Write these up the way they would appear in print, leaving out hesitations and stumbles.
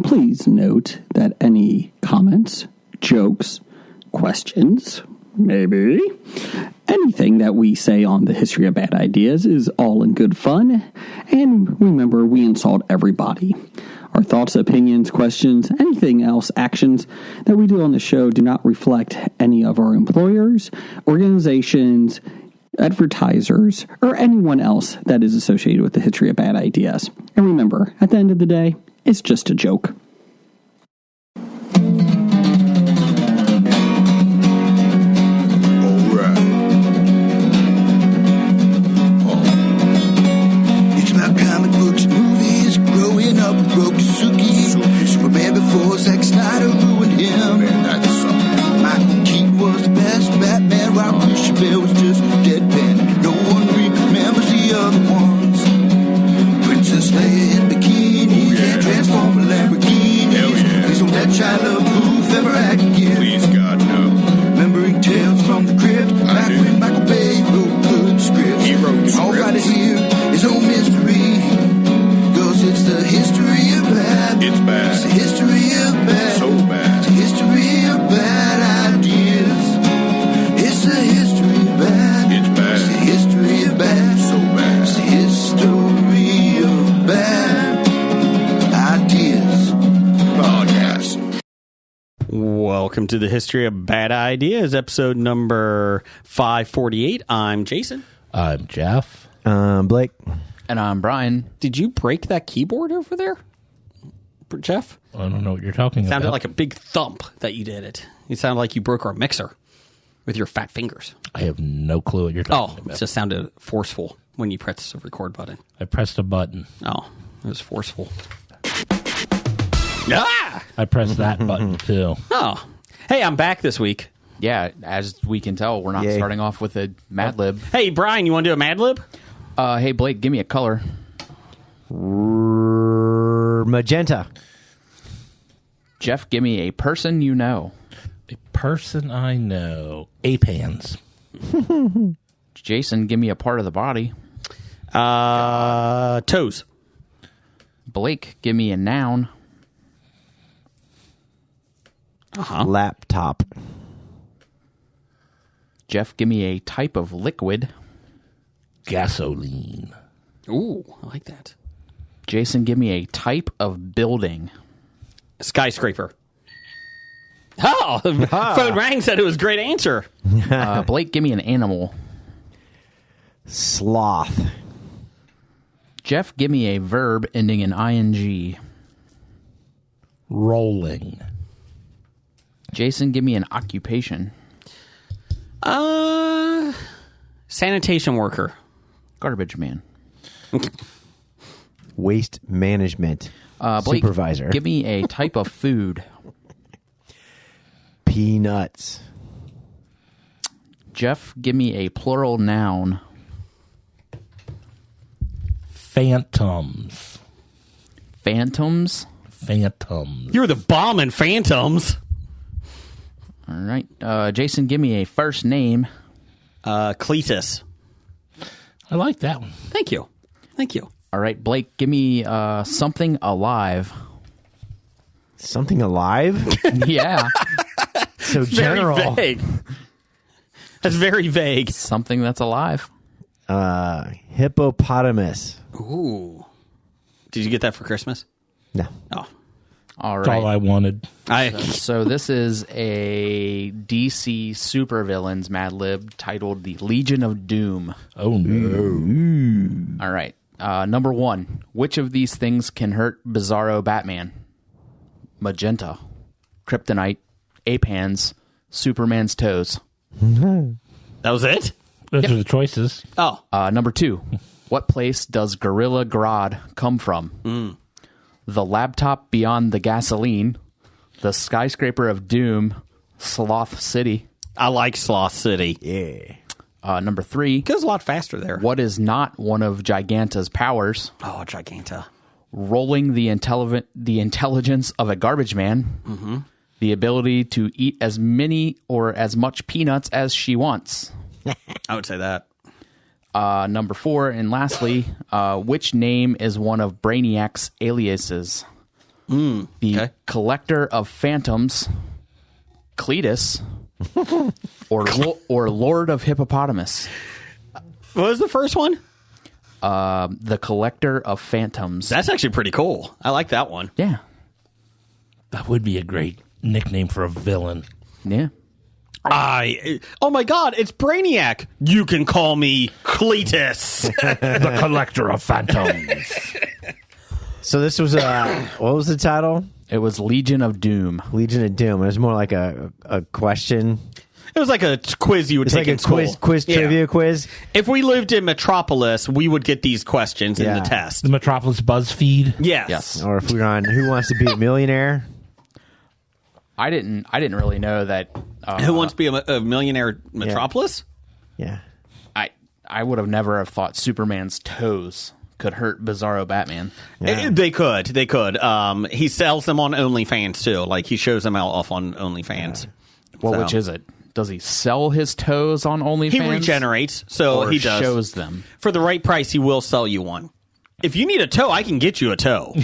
Please note that any comments, jokes, questions, maybe anything that we say on the History of Bad Ideas is all in good fun. And remember, we insult everybody. Our thoughts, opinions, questions, anything else, actions that we do on the show do not reflect any of our employers, organizations, advertisers, or anyone else that is associated with the History of Bad Ideas. And remember, at the end of the day, it's just a joke. Superman before Zack Snyder ruined him. Michael Keaton was the best Batman, while Christian Bale was just deadpan. No one remembers the other ones. Princess Leia in bikini and Transformer Lamborghinis. Please don't let Shia LaBeouf ever act again. Please, God, no. Remembering tales from the crypt, back when Michael Bay wrote good scripts. He wrote scripts. All right here is no mystery. It's the history of bad. It's bad. It's the history of bad. So bad. It's the history of bad ideas. It's the history of bad. It's bad. It's the history of bad. So bad. It's the history of bad ideas. Podcast. Welcome to the History of Bad Ideas, episode number 548. I'm Jason. I'm Jeff. Blake. And I'm Brian. Did you break that keyboard over there, Jeff? I don't know what you're talking It sounded about. like a big thump that you did it. It sounded like you broke our mixer with your fat fingers. I have no clue what you're talking It about. just sounded forceful when you pressed the record button. I pressed a button. Oh, it was forceful. Ah! I pressed that button too. Oh. Hey, I'm back this week. Yeah, as we can tell, we're not Yay. starting off with a Mad Lib. Hey, Brian, you want to do a Mad Lib? Hey, Blake, give me a color. Magenta. Jeff, give me a person you know. A person I know. Ape hands. Jason, give me a part of the body. Toes. Blake, give me a noun. Laptop. Jeff, give me a type of liquid. Gasoline. Ooh, I like that. Jason, give me a type of building. Skyscraper. Oh, phone rang, said it was a great answer. Blake, give me an animal. Sloth. Jeff, give me a verb ending in ing. Rolling. Jason, give me an occupation. Sanitation worker. Garbage man. Waste management. Blake, Supervisor. give me a type of food. Peanuts. Jeff, give me a plural noun. Phantoms. Phantoms. Phantoms. You're the bomb in Phantoms. All right. Jason, give me a first name. Cletus. I like that one. Thank you. Thank you. All right, Blake, give me something alive. Something alive? Yeah, So general. Very vague. That's very vague. something that's alive. Hippopotamus. Ooh. Did you get that for Christmas? No. Oh. All That's all right. I wanted. So this is a DC supervillains Mad Lib titled The Legion of Doom. Oh, no. All right. Number one. Which of these things can hurt Bizarro Batman? Magenta, kryptonite, ape hands, Superman's toes. That was it? Those are the choices. Oh. Number two. What place does Gorilla Grodd come from? The laptop beyond the gasoline, the skyscraper of doom, Sloth City. I like Sloth City. Yeah. Number three. Goes a lot faster there. What is not one of Giganta's powers? Oh, Giganta. Rolling the intelligence of a garbage man. The ability to eat as many or as much peanuts as she wants. I would say that. Number four, and lastly, which name is one of Brainiac's aliases? The okay. collector of phantoms, Cletus, or Lord of Hippopotamus. What was the first one? The collector of phantoms. That's actually pretty cool. I like that one. Yeah. That would be a great nickname for a villain. Yeah. Oh my God, it's Brainiac. You can call me Cletus. The collector of phantoms. So this was what was the title? It was Legion of Doom. Legion of Doom. It was more like a question. It was like a quiz you would It's take like a in school. quiz Yeah. trivia quiz. If we lived in Metropolis, we would get these questions in Yeah. the test. The Metropolis BuzzFeed. Yes. Yes. Or if we were on Who Wants to Be a Millionaire? I didn't really know that. Who wants to be a millionaire Metropolis? Yeah. I would have never have thought Superman's toes could hurt Bizarro Batman. They could. He sells them on OnlyFans too. Like he shows them out off on OnlyFans. Well, So- which is it? Does he sell his toes on OnlyFans? He regenerates, so or he does. shows them. For the right price, he will sell you one. If you need a toe, I can get you a toe.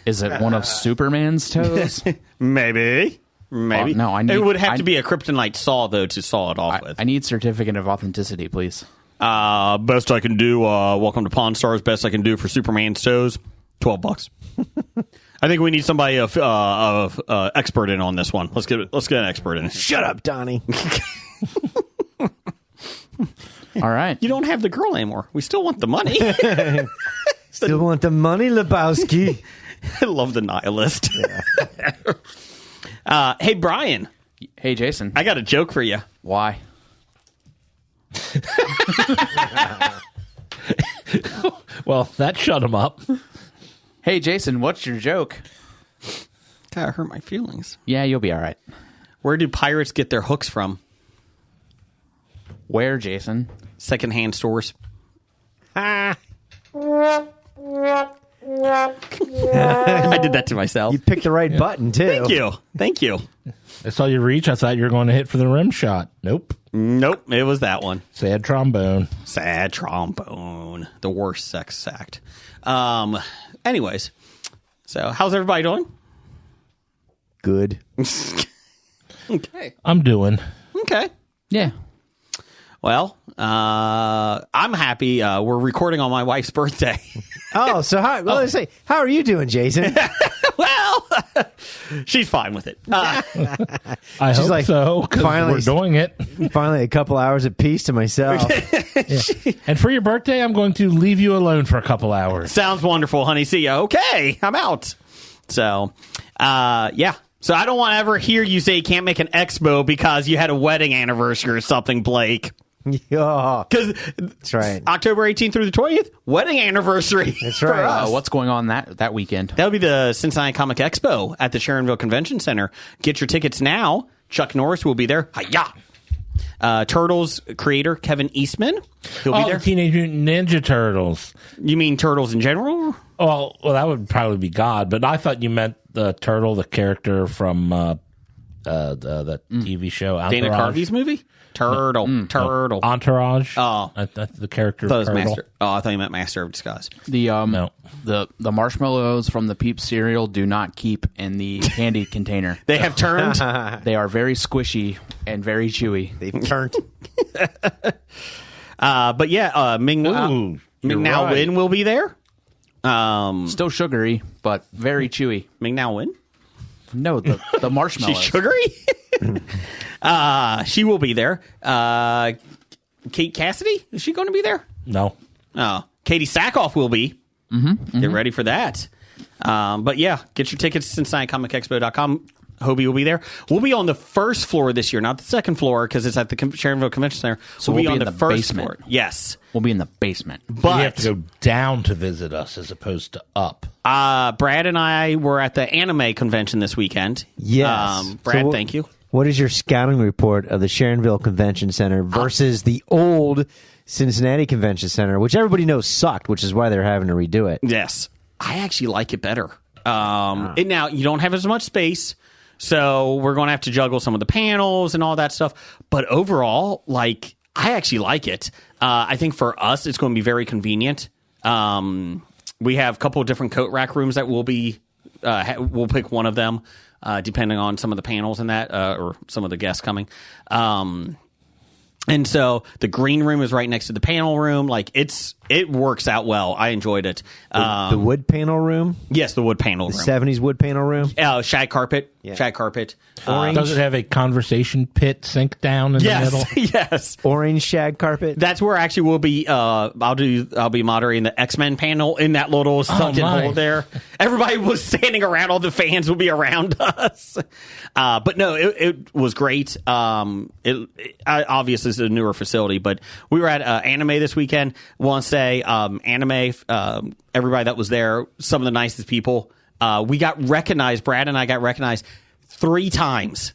Is it one of Superman's toes? Maybe. no, I need- It would have I- to be a kryptonite saw though to saw it off with. I need certificate of authenticity, please. Best I can do. Welcome to Pawn Stars. Best I can do for Superman's toes. $12. I think we need somebody expert in on this one. Let's get an expert in. Shut up, Donnie. All right. You don't have the girl anymore. We still want the money. Still want the money, Lebowski? I love the nihilist. Hey, Brian, Hey, Jason. I got a joke for you. Why? Well, that shut him up. Hey, Jason, what's your joke? God, hurt my feelings. Yeah, you'll be all right. Where do pirates get their hooks from? Where, Jason? Secondhand stores. I did that to myself. You picked the right button, too. Thank you. I saw you reach. I thought you were going to hit for the rim shot. Nope. Nope, it was that one. Sad trombone. Sad trombone. The worst sex act. Anyways, so how's everybody doing? Good. Okay. I'm doing. Okay. Yeah. Well, I'm happy. We're recording on my wife's birthday. Oh, so let's say, how are you doing, Jason? Well, she's fine with it. I She's hope like, so, because finally- we're doing it. Finally, a couple hours of peace to myself. And for your birthday, I'm going to leave you alone for a couple hours. Sounds wonderful, honey. See ya. Okay, I'm out. So, yeah. So I don't want to ever hear you say you can't make an expo because you had a wedding anniversary or something, Blake. Yeah. Because That's right. October 18th through the 20th, wedding anniversary. That's for right. us. What's going on that weekend? That'll be the Cincinnati Comic Expo at the Sharonville Convention Center. Get your tickets now. Chuck Norris will be there. Hi-ya! Turtles creator Kevin Eastman. He'll be there. The Teenage Mutant Ninja Turtles. You mean Turtles in general? Well, that would probably be God, but I thought you meant the turtle, the character from the TV show Entourage. Dana Carvey's movie? Turtle. Entourage. Oh. The character I thought it was Turtle. Master. Oh, I thought you meant Master of Disguise. The No. the marshmallows from the Peeps cereal do not keep in the candy container. They have turned. They are very squishy and very chewy. They've turned. But yeah, Ming Ooh, you're Now right. Win will be there. Still sugary, but very chewy. Ming Now Win? No, the marshmallows. She's sugary? She will be there. Kate Cassidy? Is she going to be there? No. Oh, Katie Sackhoff will be. Get ready for that. But yeah, get your tickets at CincinnatiComicExpo.com. Hobie will be there. We'll be on the first floor this year, not the second floor, because it's at the Sharonville Convention Center. So we'll be we'll on be the in the first basement. floor. Yes. We'll be in the basement. But You have to go down to visit us as opposed to up. Brad and I were at the anime convention this weekend. Yes. Brad, So thank you. What is your scouting report of the Sharonville Convention Center versus the old Cincinnati Convention Center, which everybody knows sucked, which is why they're having to redo it? Yes. I actually like it better. Now, you don't have as much space, so we're going to have to juggle some of the panels and all that stuff. But overall, I actually like it. I think for us, it's going to be very convenient. We have a couple of different coat rack rooms that we'll be We'll pick one of them, depending on some of the panels and that, or some of the guests coming. And so the green room is right next to the panel room. Like it works out well. I enjoyed it. The wood panel room? Yes, the wood panel room. 70s wood panel room? Shag carpet. Yeah. Shag carpet. Does it have a conversation pit sink down in the middle? Yes. Orange shag carpet? That's where actually we'll be. I'll be moderating the X-Men panel in that little sunken nice. hole there. Everybody was standing around. All the fans will be around us. But no, it was great. Obviously it's a newer facility, but we were at Anime this weekend. Want to say Anime. Everybody that was there, some of the nicest people. We got recognized. Brad and I got recognized 3 times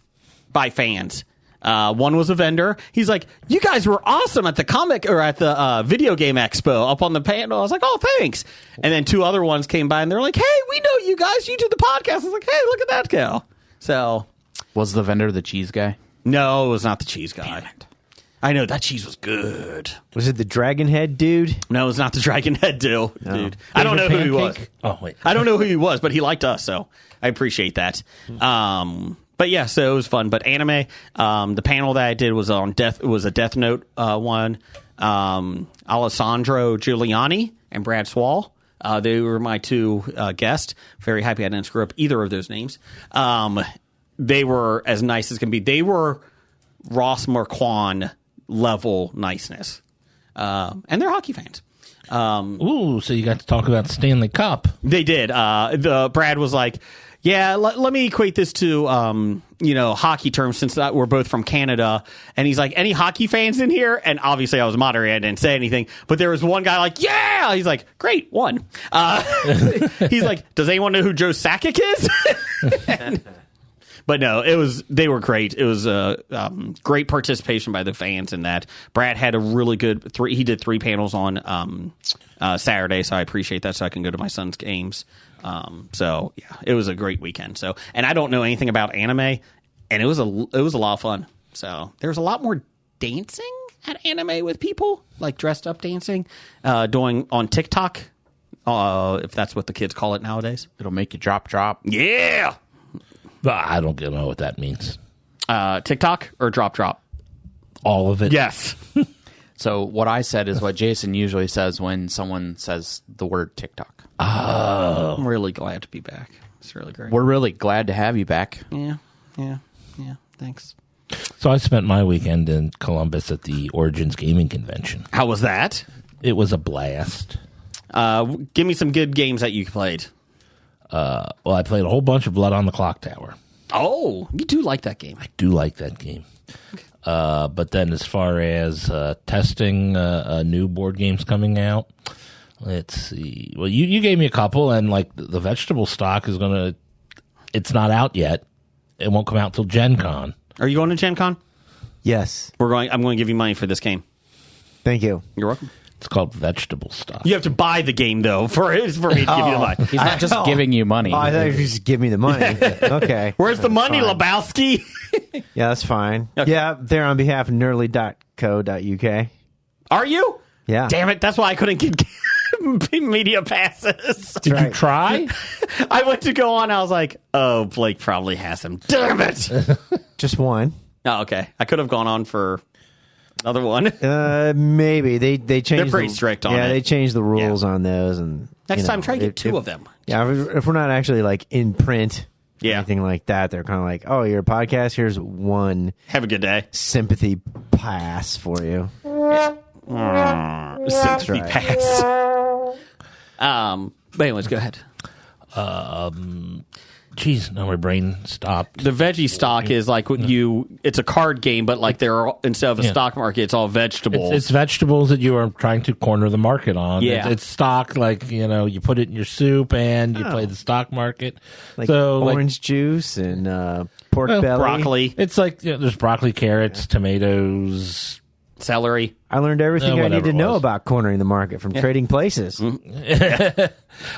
by fans. One was a vendor. He's like, "You guys were awesome at the comic or at the video game expo up on the panel." I was like, "Oh, thanks." And then 2 other ones came by and they're like, "Hey, we know you guys. You do the podcast." I was like, "Hey, look at that gal." So, Was the vendor the cheese guy? no, it was not the cheese guy. I know that cheese was good. Was it the dragon head dude? No, it was not the Dragon Head dude. I don't know who he was. Oh, wait. I don't know who he was, but he liked us, so I appreciate that. But yeah, so it was fun. But Anime, the panel that I did was on Death. It was a Death Note one. Alessandro Giuliani and Brad Swall. They were my 2 guests. Very happy I didn't screw up either of those names. They were as nice as can be. They were Ross Marquand level niceness. And they're hockey fans. Ooh, so you got to talk about the Stanley Cup. They did. The Brad was like, "Yeah, let me equate this to hockey terms since we're both from Canada." And he's like, "Any hockey fans in here?" And obviously, I was moderating. I didn't say anything, but there was one guy like, "Yeah." He's like, "Great, one." He's like, "Does anyone know who Joe Sakic is?" But no, they were great. It was great participation by the fans in that. Brad had a really good he did 3 panels on Saturday, so I appreciate that, so I can go to my son's games. So yeah, it was a great weekend. So, and I don't know anything about anime, and it was a lot of fun. So there's a lot more dancing at Anime with people, like dressed up dancing, doing on TikTok, if that's what the kids call it nowadays. It'll make you drop. Yeah. I don't know what that means. TikTok or drop? All of it? Yes. So what I said is what Jason usually says when someone says the word TikTok. I'm really glad to be back. It's really great. We're really glad to have you back. Yeah. Thanks. So I spent my weekend in Columbus at the Origins Gaming Convention. How was that? It was a blast. Give me some good games that you played. Well, I played a whole bunch of Blood on the Clock Tower. Oh, you do like that game. I do like that game. But then as far as testing new board games coming out, let's see. Well, you gave me a couple, and like the vegetable stock is going to... It's not out yet. It won't come out till Gen Con. Are you going to Gen Con? Yes. I'm going to give you money for this game. Thank you. You're welcome. It's called vegetable stock. You have to buy the game, though, for me to give you the money. He's not just giving you money. Oh, I thought you were just give me the money. Okay. Where's the money, fine. Lebowski? Yeah, that's fine. Okay. Yeah, they're on behalf of nerdly.co.uk. Are you? Yeah. Damn it, that's why I couldn't get media passes. Did right. you try? I went to go on, I was like, oh, Blake probably has them. Damn it! Just one. Oh, okay. I could have gone on for another one. Maybe. They changed They're pretty strict on it. Yeah, they changed the rules on those. And Next time, try to get if- 2 if- of them. Yeah, if we're not actually like in print, Yeah. anything like that, they're kind of like, oh, you're a podcast. Here's one Have a good day. sympathy pass for you. Sympathy right. pass. But anyways, go ahead. Jeez, now my brain stopped. The veggie stock is like what it's a card game, but like instead of a stock market, it's all vegetables. It's vegetables that you are trying to corner the market on. Yeah. It's stock, like, you put it in your soup and you play the stock market. Like so, orange juice and pork belly. broccoli, It's like there's broccoli, carrots, tomatoes. celery. I learned everything I Whatever need to it know was. about cornering the market from Trading Places.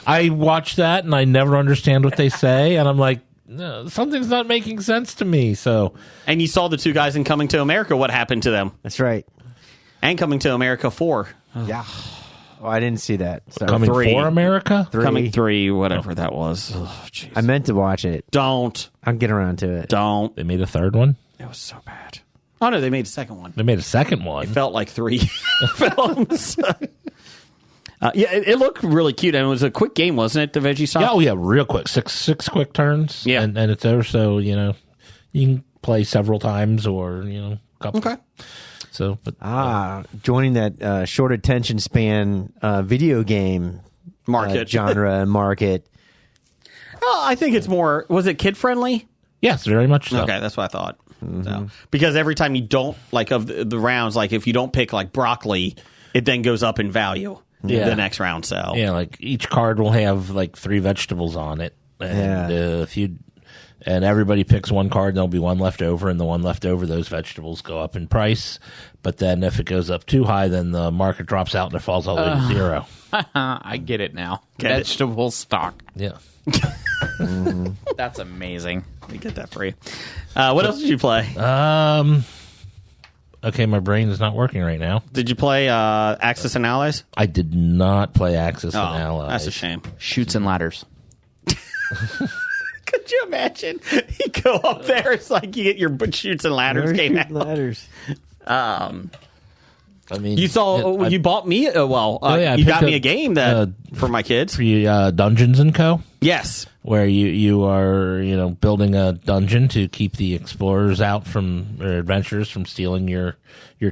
I watch that and I never understand what they say, and I'm like, no, something's not making sense to me. So And you saw the 2 guys in Coming to America. What happened to them? That's right. And Coming to America 4. Yeah. Oh, I didn't see that. Sorry. Coming 3. for America? Coming 3, whatever that was. Oh, jeez. I meant to watch it. Don't. I'll get around to it. Don't. They made a third one. It was so bad. Oh, no, they made a second one. They made a second one. It felt like 3 films. Yeah, it looked really cute, and it was a quick game, wasn't it, the Veggie Stop? Yeah, oh yeah, real quick. Six quick turns. Yeah. And it's over, so, you know, you can play several times or, you know, a couple. Okay. So, but Joining that short attention span video game Market. genre and market. Well, I think it's more, was it kid-friendly? yes, very much so. Okay, that's what I thought. So, because every time you don't, like, of the rounds, like, if you don't pick, like, broccoli, it then goes up in value Yeah. the next round, so. Yeah, like each card will have like 3 vegetables on it, and if you and everybody picks one card, there'll be one left over, and the one left over, those vegetables go up in price. But then if it goes up too high, then the market drops out and it falls all the way to 0. I get it now. Get it. Vegetable stock. Yeah. That's amazing. We get that for you. What else did you play? Okay, my brain is not working right now. Did you play Axis and Allies? I did not play Axis Oh, and Allies. that's a shame. Shoots and ladders. Could you imagine? You go up there, it's like you get your shoots and ladders game out. Ladders. I mean, You saw, you bought me, yeah, I you got picked me up, a game that for my kids. Dungeons and Co. Yes. Where you are, you know, building a dungeon to keep the explorers out from or adventurers from stealing your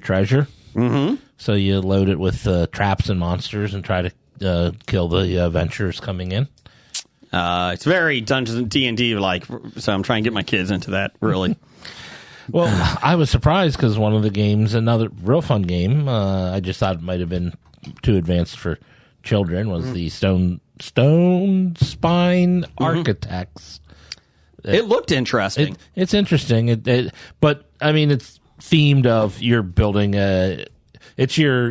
treasure. Mm-hmm. So you load it with traps and monsters and try to kill the adventurers coming in. It's very Dungeons and D&D like, so I'm trying to get my kids into that, really. Well, I was surprised because one of the games, another real fun game, I just thought it might have been too advanced for children, was the Stone Spine Architects. It looked interesting. It's interesting, but I mean, it's themed of you're building a. It's your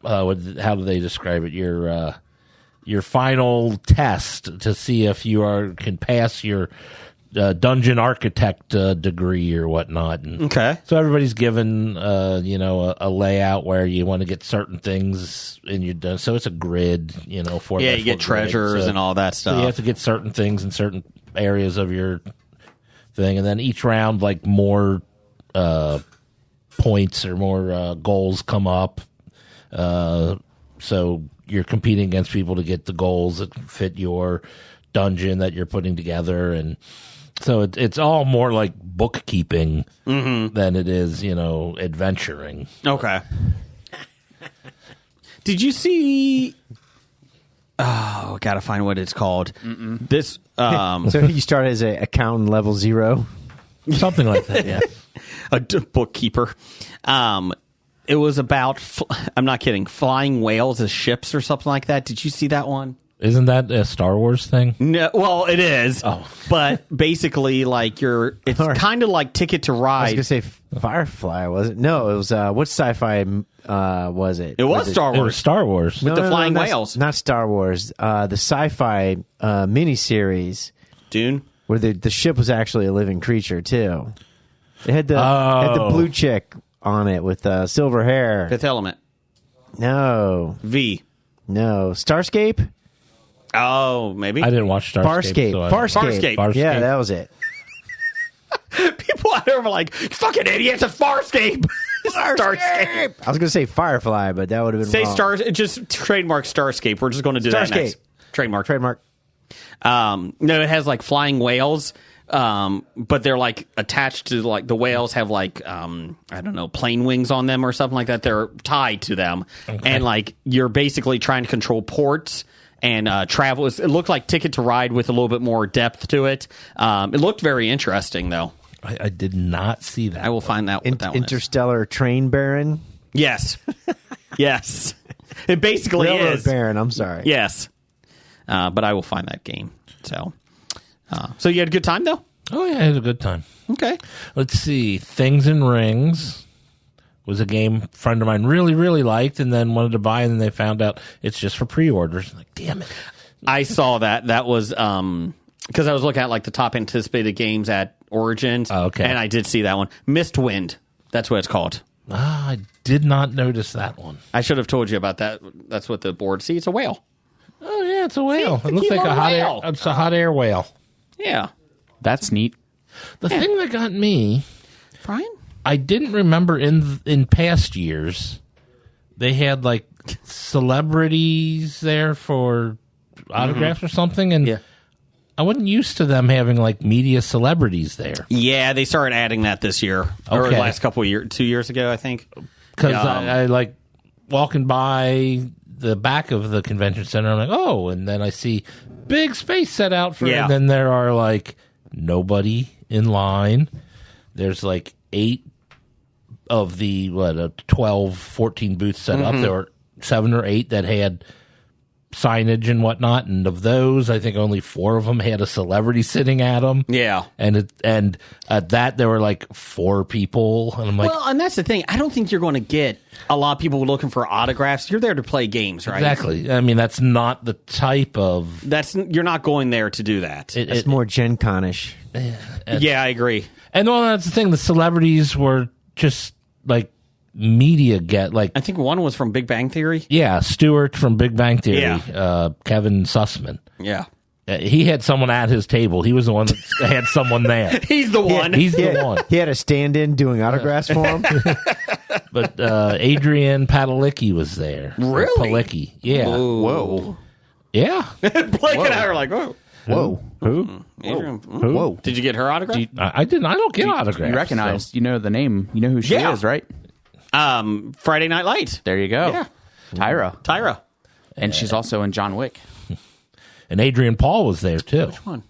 how do they describe it? Your final test to see if you can pass your dungeon architect degree or whatnot. And Okay. so everybody's given a layout where you want to get certain things and you done. So it's a grid, for Yeah, you get treasures and all that So stuff. you have to get certain things in certain areas of your thing, and then each round, like more points or more goals come up. So you're competing against people to get the goals that fit your dungeon that you're putting together, and so it's all more like bookkeeping than it is, adventuring. Okay. Did you see? Oh, gotta find what it's called. This. So you start as a accountant level 0. Something like that, yeah. Bookkeeper. It was about. I'm not kidding. Flying whales as ships or something like that. Did you see that one? Isn't that a Star Wars thing? No, well, it is. Oh. But basically, like it's kind of like Ticket to I was Ride. going to say Firefly, was it? No, it was, what sci-fi was it? It was Star It was Wars. Star Wars. the flying whales. Not Star Wars. The sci-fi miniseries Dune. where the ship was actually a living creature, too. It had the blue chick on it with silver hair. Fifth Element. No. V. Starscape? Oh, maybe. I didn't watch Starscape. Farscape. Farscape. Yeah, that was it. People out there were like, "Fucking idiots! It's Farscape." Starscape. I was going to say Firefly, but that would have been Say wrong. just trademark Starscape. We're just going to do that Starscape. next. Trademark. No, it has like flying whales, but they're like attached to like the whales have like I don't know, plane wings on them or something like that. They're tied to them, and like you're basically trying to control ports and travel. It looked like Ticket to Ride with a little bit more depth to it. It looked very interesting, though. I did not see that. I will find out what that one is. Interstellar Train Baron? Yes, yes. It basically Railroad is. Baron, I'm sorry. Yes, but I will find that game. So you had a good time though. Oh yeah, I had a good time. Okay. Let's see. Things and Rings was a game a friend of mine really, really liked, and then wanted to buy, and then they found out it's just for pre-orders. Like, damn it! I saw that. That was because I was looking at like the top anticipated games at Origins. Oh, okay. And I did see that one. Mistwind. That's what it's called. I did not notice that one. I should have told you about that. That's what the board. See, it's a whale. Oh yeah, it's a whale. See, It looks like Gila a hot air. whale. It's a hot air whale. Yeah, That's neat. The thing that got me, Brian. I didn't remember in past years they had like celebrities there for autographs or something, and Yeah. I wasn't used to them having like media celebrities there Yeah, they started adding that this year or Okay. the last couple of years, 2 years ago, I think. because Yeah. I like walking by the back of the convention center. I'm like, oh, and then I see big space set out for, Yeah. and then there are like nobody in line. There's like 8 of the 12, 14 booths set up. There were 7 or 8 that had signage and whatnot, and of those, I think only 4 of them had a celebrity sitting at them. Yeah. And at that there were like 4 people, and I'm like, Well, and that's the thing. I don't think you're going to get a lot of people looking for autographs. You're there to play games, right? exactly. I mean, that's not the type of You're not going there to do that. It's more Gen Con-ish. Yeah, I agree. And well, that's the thing. The celebrities were just like media like I think one was from Big Bang Theory. Stewart from Big Bang Theory, Yeah. Kevin Sussman. Yeah. He had someone at his table. He was the one that had someone there. He's the one. He's the one. He had a stand-in doing autographs for him. But Adrian Padalecki was there. Really? Palicki. Yeah. Whoa. Yeah. Blake and I are like, whoa. Whoa. Who? Adrian, Whoa. Did you get her autograph? I didn't. I don't get autographs. You recognize, so. you know the name. You know who she Yeah. is, right? Friday Night Lights. There you go. Yeah. Tyra. Tyra. And she's also in John Wick. And Adrian Paul was there too. Which one?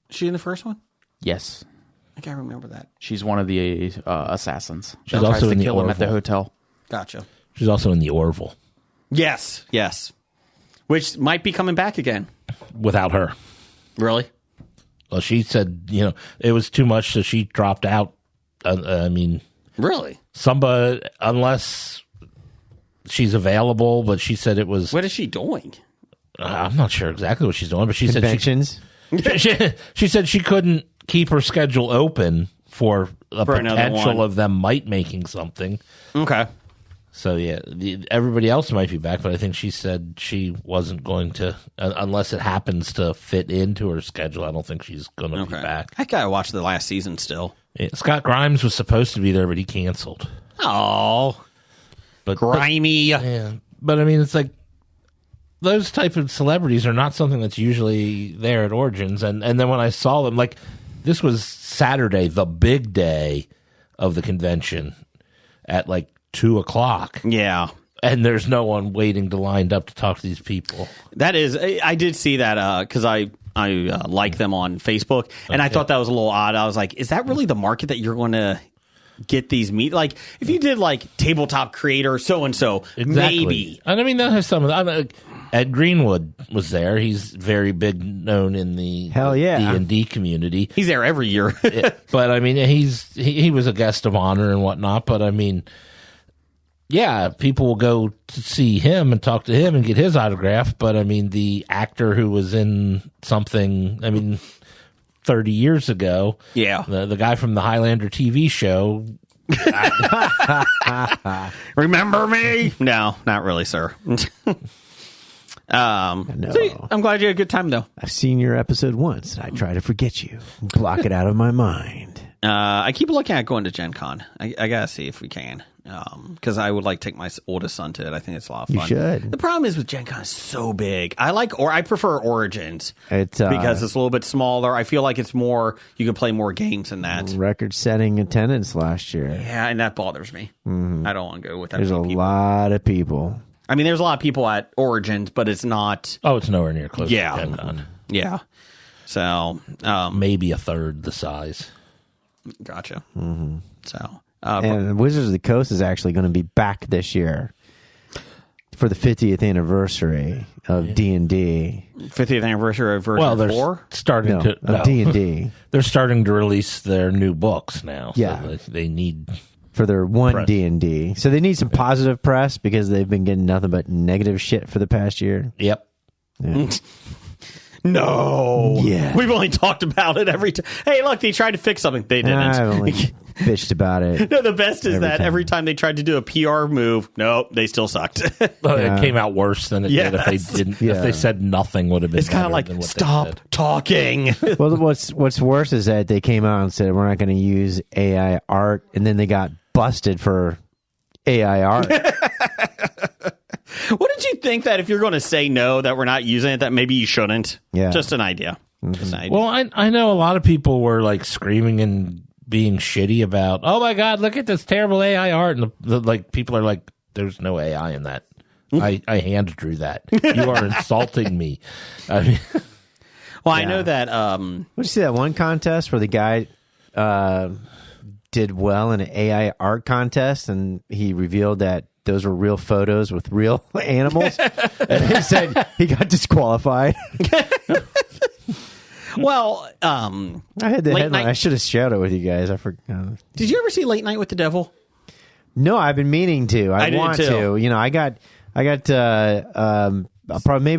Is she in the first one? Yes. I can't remember that. She's one of the assassins. She's That tries also to in the kill him at the Orville. hotel. Gotcha. She's also in the Orville Yes. Yes. Which might be coming back again. without her. Really? Well, she said, it was too much, so she dropped out. I mean, Really? somebody, unless she's available, but she said it was. What is she doing? I'm not sure exactly what she's doing, but she said Conventions. she said she couldn't keep her schedule open for a For another potential one. of them might making something. Okay. So yeah, everybody else might be back, but I think she said she wasn't going to unless it happens to fit into her schedule. I don't think she's going to be Okay. back. I gotta watch the last season still. Yeah, Scott Grimes was supposed to be there, but he canceled. Oh, But grimy. yeah, but I mean, it's like those type of celebrities are not something that's usually there at Origins. And then when I saw them, like this was Saturday, the big day of the convention at like 2:00. Yeah. And there's no one waiting to lined up to talk to these people. That is, I did see that because I like them on Facebook, and I thought that was a little odd. I was like, is that really the market that you're going to get these meet? Like, if you did like tabletop creator so and so, maybe. And I mean, that has some of that. Ed Greenwood was there. He's very big known in the Hell yeah. D&D community. He's there every year. But I mean, he was a guest of honor and whatnot. But I mean, yeah, people will go to see him and talk to him and get his autograph. But I mean, the actor who was in something, 30 years ago, Yeah. the guy from the Highlander TV show. Remember me? No, not really, sir. See, I'm glad you had a good time though. I've seen your episode once, and I try to forget you. Block it out of my mind. I keep looking at going to Gen Con. I gotta see if we can, because I would like to take my oldest son to it. I think it's a lot of You fun. should. The problem is with Gen Con is so big. I prefer Origins. It's because it's a little bit smaller. I feel like it's more. You can play more games than that. record-setting attendance last year. Yeah, and that bothers me. I don't want to go with that. There's a many people. lot of people. I mean, there's a lot of people at Origins, but it's not. Oh, it's nowhere near close Yeah. to Gen Con. Yeah. So, Maybe a third the size. gotcha. So, And Wizards of the Coast is actually going to be back this year for the 50th anniversary of D&D. 50th anniversary of version Well, they're 4. starting No, to of D&D They're starting to release their new books now. So Yeah. they need. for their one Press. D&D. So they need some positive press because they've been getting nothing but negative shit for the past year. Yep. No. Yeah. We've only talked about it every time. Hey, look, they tried to fix something. They didn't. I've only bitched about it. No, the best is that time. every time they tried to do a PR move, nope, they still sucked. It came out worse than it did if they Yes. didn't. Yeah. If they said nothing, would have been. It's kind of better like, than what they stop said. talking. Well, what's worse is that they came out and said we're not going to use AI art, and then they got busted for AI art. What did you think that if you're going to say no, that we're not using it, that maybe you shouldn't? Yeah. Just an idea. Just an idea. Well, I know a lot of people were like screaming and being shitty about, oh my god, look at this terrible AI art, and like people are like, there's no AI in that. I hand drew that. You are insulting me. I mean, Well, I know that. Did you see that one contest where the guy did well in an AI art contest, and he revealed that those were real photos with real animals, and he said he got disqualified. Well, I had the Late headline. night- I should have shared it with you guys. I forgot. did you ever see Late Night with the Devil? No, I've been meaning to. I did want too. to. You know, I got. Maybe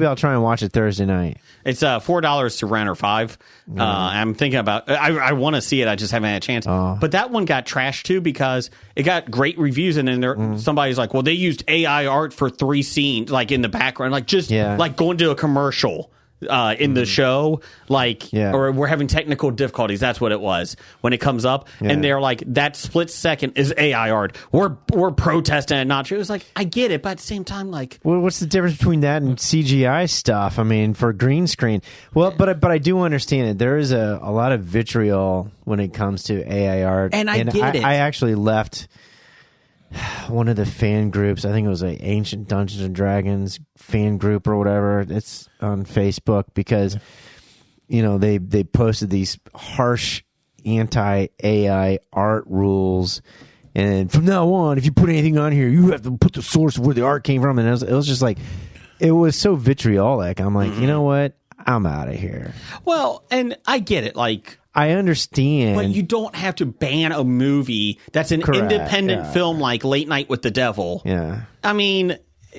I'll try and watch it Thursday night. It's $4 to rent or $5. I'm thinking about. I want to see it. I just haven't had a chance. But that one got trashed too because it got great reviews, and then there somebody's like, "Well, they used AI art for 3 scenes, like in the background, like just like going to a commercial." In the show, like, or we're having technical difficulties. That's what it was when it comes up, and they're like, that split second is AI art. We're protesting it, not true. It was like, I get it, but at the same time, like, Well, what's the difference between that and CGI stuff? I mean, for green screen. Well, but I do understand it. There is a lot of vitriol when it comes to AI art, And I get it. I actually left one of the fan groups. I think it was a Ancient Dungeons and Dragons fan group or whatever. It's on Facebook because they posted these harsh anti-AI art rules, and from now on, if you put anything on here, you have to put the source of where the art came from. And it was just like, it was so vitriolic. I'm like, you know what? I'm out of here. well, and I get it, like. I understand. But you don't have to ban a movie that's an Correct, independent yeah. film like Late Night with the Devil. Yeah. I mean,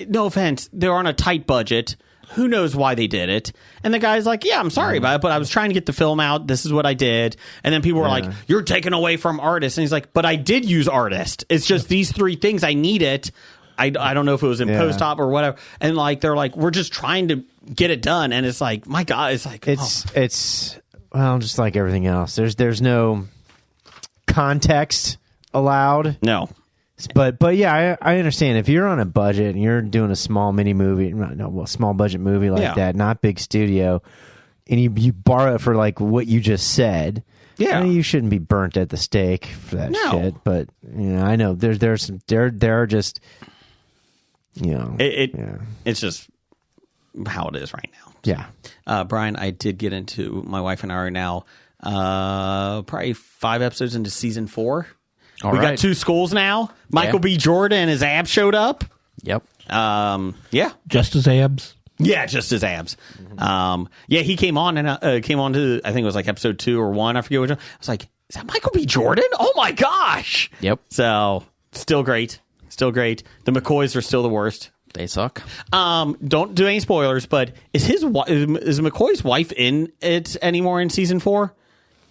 no offense, they're on a tight budget. Who knows why they did it? And the guy's like, yeah, I'm sorry about it, but I was trying to get the film out. This is what I did. And then people were like, you're taking away from artists. And he's like, but I did use artist. It's just these 3 things. I need it. I don't know if it was in post-op or whatever. And like, they're like, we're just trying to get it done. And it's like, my God, it's like, It's well, just like everything else. There's no context allowed. no. But yeah, I understand if you're on a budget and you're doing a small small budget movie like that, not big studio, and you borrow it for like what you just said. Yeah. I mean, you shouldn't be burnt at the stake for that shit. But I know there are just It's just how it is right now. yeah. Brian, I did get into, my wife and I are now probably 5 episodes into season 4. We got right. 2 schools now. Michael B. Jordan and his abs showed up. Yep. Yeah. just as abs. Yeah, just his abs. He came on and came on to, I think it was like episode 2 or 1. I forget which one. I was like, is that Michael B. Jordan? Oh my gosh. Yep. So still great. Still great. The McCoys are still the worst. They suck. Don't do any spoilers, but is McCoy's wife in it anymore in season 4?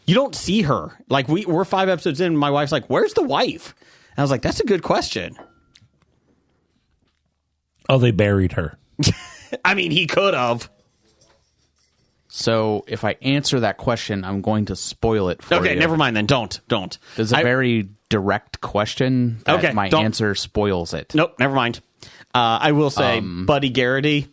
You don't see her. Like we're 5 episodes in. My wife's like, "Where's the wife?" And I was like, "That's a good question." Oh, they buried her. I mean, he could have. So if I answer that question, I'm going to spoil it for you. Okay, never mind then. Don't. There's a very direct question that my answer spoils it. Nope, never mind. I will say, Buddy Garrity.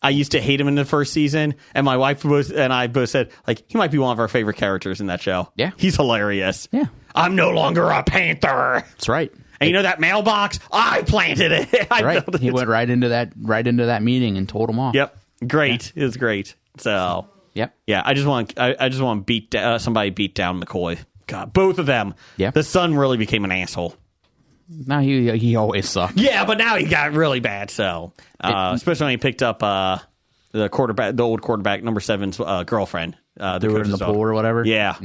I used to hate him in the first season, and my wife and I both said, like, he might be one of our favorite characters in that show. Yeah. He's hilarious. Yeah. I'm no longer a Panther. That's right. And you know that mailbox? I planted it. I Right. built it. He went right into that meeting and told him off. Yep. Great. It was great. So, Yep. yeah, I just want to beat somebody beat down McCoy. God, both of them. Yeah. The son really became an asshole. No, he always sucked. Yeah, but now he got really bad. So, especially when he picked up the old quarterback, number 7's girlfriend. Threw her in the pool or whatever. Yeah.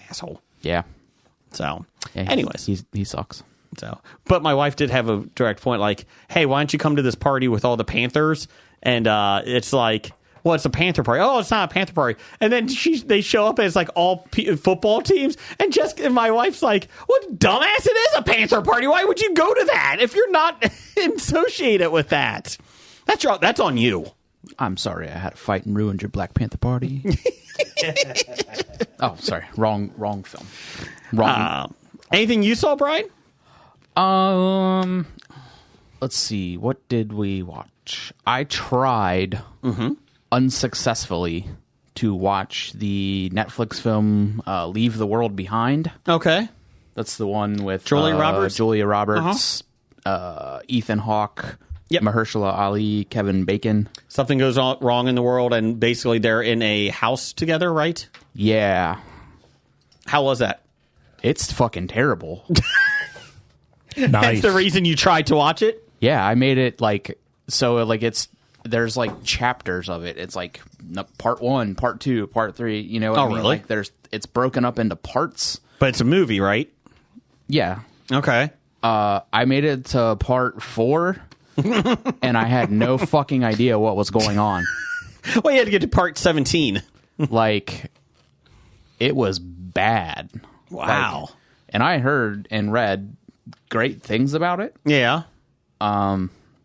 Asshole. Yeah. So, Yeah, anyways, he sucks. so, but my wife did have a direct point, like, "Hey, why don't you come to this party with all the Panthers?" And it's like, well, it's a Panther Party. Oh, it's not a Panther Party. And then they show up as like all football teams. And Jessica and my wife's like, what dumbass, it is a Panther Party. Why would you go to that if you're not associated with that? That's on you. I'm sorry, I had a fight and ruined your Black Panther Party. Oh, sorry, wrong film. Wrong. Anything you saw, Brian? Let's see. What did we watch? I tried unsuccessfully to watch the Netflix film Leave the World Behind. Okay. That's the one with Julia Roberts? Julia Roberts, Ethan Hawke, Yep. Mahershala Ali, Kevin Bacon. Something goes wrong in the world, and basically they're in a house together, right? Yeah. How was that? It's fucking terrible. Nice. That's the reason you tried to watch it? Yeah, I made it like so. Like there's like chapters of it. It's like part 1, part 2, part 3. You know what I mean? Really? Like it's broken up into parts. But it's a movie, right? Yeah. Okay. I made it to part 4, and I had no fucking idea what was going on. Well, you had to get to part 17. Like, it was bad. Wow. Like, and I heard and read great things about it, Yeah.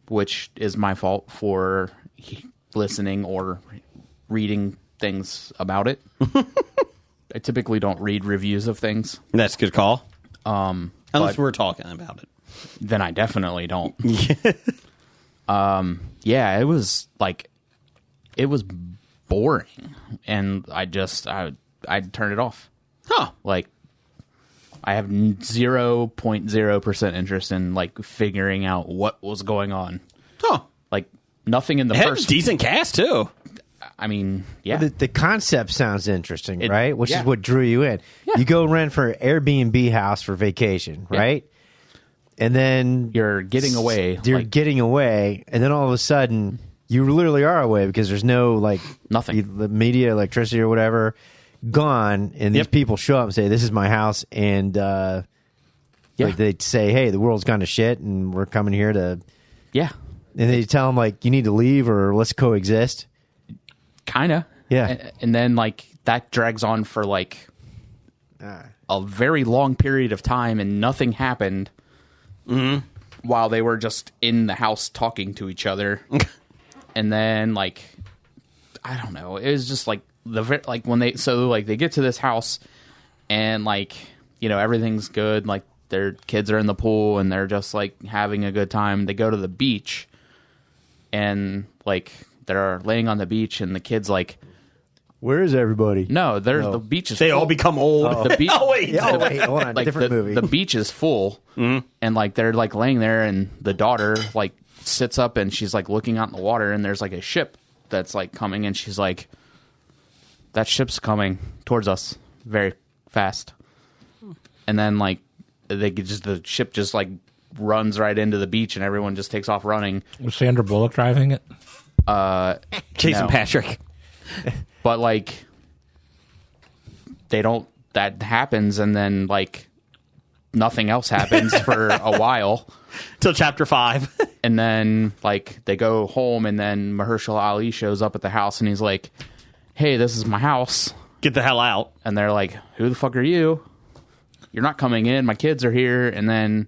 which is my fault for listening or reading things about it. I typically don't read reviews of things. That's a good call. Unless But- we're talking about it. Then I definitely don't. Yeah, it was like, it was boring, and I turned it off. Huh. Like, I have 0.0% interest in like figuring out what was going on. Huh. Like, nothing in the It had a first. decent cast, too. I mean, yeah. The concept sounds interesting, It- right? Which yeah. is what drew you in. Yeah. You go rent for an Airbnb house for vacation, right? And then You're getting away. You're like, getting away, and then all of a sudden, you literally are away because there's no like Nothing. the media, electricity, or whatever gone, and these Yep. people show up and say, "This is my house," and Yeah. like they say, "Hey, the world's gone to shit, and we're coming here to," yeah, and they tell them like, "You need to leave or let's coexist." kind of. Yeah. And then like that drags on for like a very long period of time, and nothing happened. While they were just in the house talking to each other. And then like, I don't know, it was just like when they get to this house, and like, you know, everything's good, like their kids are in the pool and they're just like having a good time. They go to the beach, and like they're laying on the beach, and the kids like, Where is everybody? no, the beach is They full. all become old. The beach, Oh, wait. Oh wait, hold on, like different movie. the beach is full, and like they're like laying there, and the daughter like sits up and she's like looking out in the water, and there's like a ship that's like coming, and she's like, that ship's coming towards us very fast. And then like the ship just like runs right into the beach, and everyone just takes off running. Was Sandra Bullock driving it? Jason No. Patrick. But like that happens, and then like nothing else happens for a while. Till chapter 5. And then like they go home, and then Mahershala Ali shows up at the house, and he's like, hey, this is my house. Get the hell out. And they're like, who the fuck are you? You're not coming in. My kids are here. And then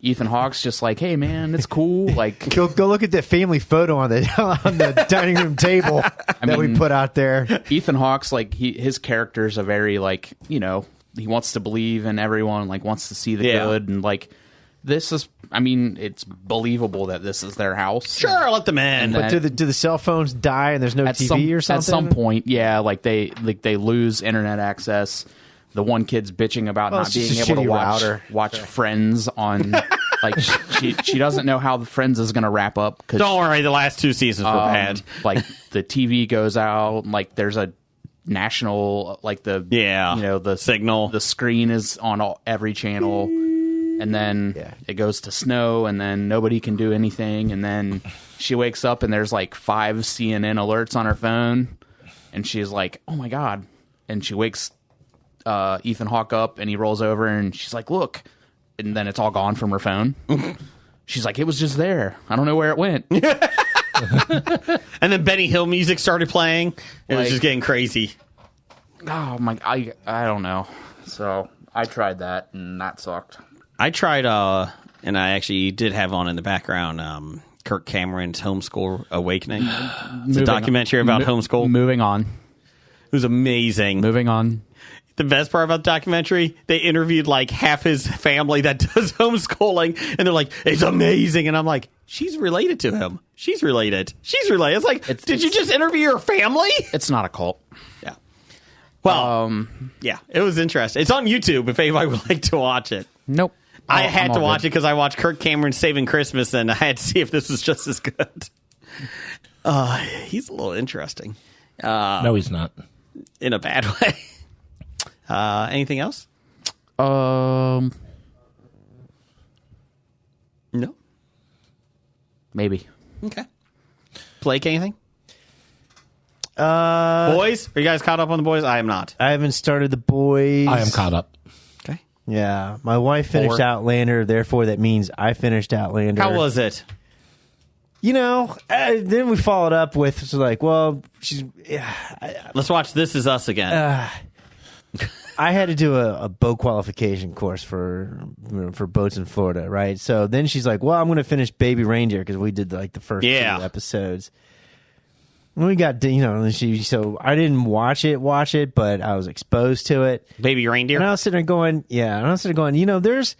Ethan Hawke's just like, hey man, it's cool. Like, Go look at that family photo on the dining room table that we mean- put out there. Ethan Hawke's like, his character's a very like, you know, he wants to believe in everyone, like wants to see the Yeah. good, and like this is, I mean, it's believable that this is their house. Sure, let them in. And But do the cell phones die and there's no TV or something? At some point, yeah, like they lose internet access. The one kid's bitching about Well, not it's being just a able to shitty watch router. Friends on. Like she doesn't know how the Friends is going to wrap up, because Don't worry, the last 2 seasons were bad. like the TV goes out, like there's a national, like the Yeah, you know, the signal. the screen is on every channel, and then it goes to snow, and then nobody can do anything, and then she wakes up and there's like 5 CNN alerts on her phone, and she's like, oh my god, and she wakes Ethan Hawke up, and he rolls over, and she's like, look, and then it's all gone from her phone. She's like, it was just there, I don't know where it went. And then Benny Hill music started playing. It was Like- just getting crazy. Oh my! I don't know. So I tried that, and that sucked. I tried, and I actually did have on in the background Kirk Cameron's Homeschool Awakening. It's a documentary about homeschool. Moving on. It was amazing. Moving on. The best part about the documentary, they interviewed like half his family that does homeschooling, and they're like, "It's amazing," and I'm like, "She's related to him. She's related. She's related." It's like, did you just interview your family? It's not a cult. Yeah. Well, yeah, it was interesting. It's on YouTube if anybody would like to watch it. Nope. I I'm had all to watch good. it because I watched Kirk Cameron Saving Christmas, and I had to see if this was just as good. He's a little interesting No, he's not. in a bad way. Anything else? Um, No. maybe. Okay. Blake, anything? Boys? Are you guys caught up on the boys? I am not. I haven't started The Boys. I am caught up. Okay. Yeah, my wife finished 4. Outlander, therefore that means I finished Outlander. How was it? You know, then we followed up with, so like, well, she's. Let's watch This Is Us again. I had to do a boat qualification course for boats in Florida, right? So then she's like, well, I'm going to finish Baby Reindeer because we did like the first 2 episodes. And we got, so I didn't watch it, but I was exposed to it. Baby Reindeer? And I was sitting there going, there's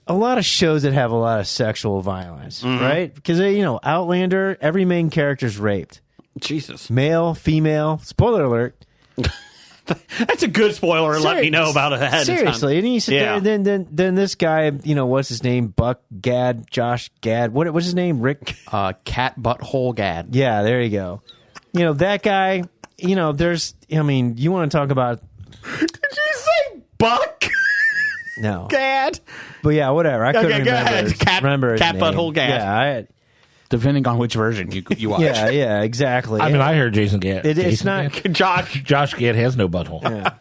a lot of shows that have a lot of sexual violence, right? Because, Outlander, every main character's raped. Jesus. Male, female, spoiler alert. That's a good spoiler and let me know about it ahead of time. Seriously, and you sit there, and then this guy, what's his name? Buck Gad, Josh Gad. What's his name? Rick. Cat butthole gad. Yeah, there you go. That guy. You want to talk about? Did you say Buck? No, Gad? but yeah, whatever. I couldn't Okay, go remember. ahead. His, Cat remember his name. butthole Gad. Yeah, Depending on which version you watch. yeah, exactly. I mean, I heard Jason Gad. It's Jason not. Gad? Josh Gad has no butthole. Yeah.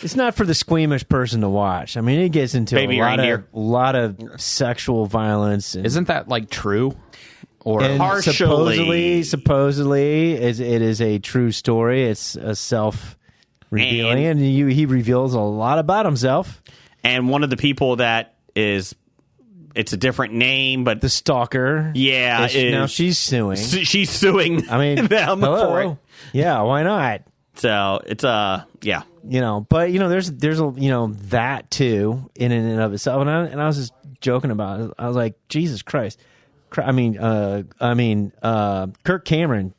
It's not for the squeamish person to watch. I mean, it gets into Baby Reindeer. a lot of sexual violence. And, Isn't that like true? Or and Partially. supposedly, it is a true story. It's a self-revealing, and he reveals a lot about himself. And one of the people that is, it's a different name, but The stalker. yeah, Now is- she's suing. she's suing I mean, them hello? for it. Yeah, why not? So it's yeah. But there's that too in and of itself. And I was just joking about it. I was like, Jesus Christ. Kirk Cameron.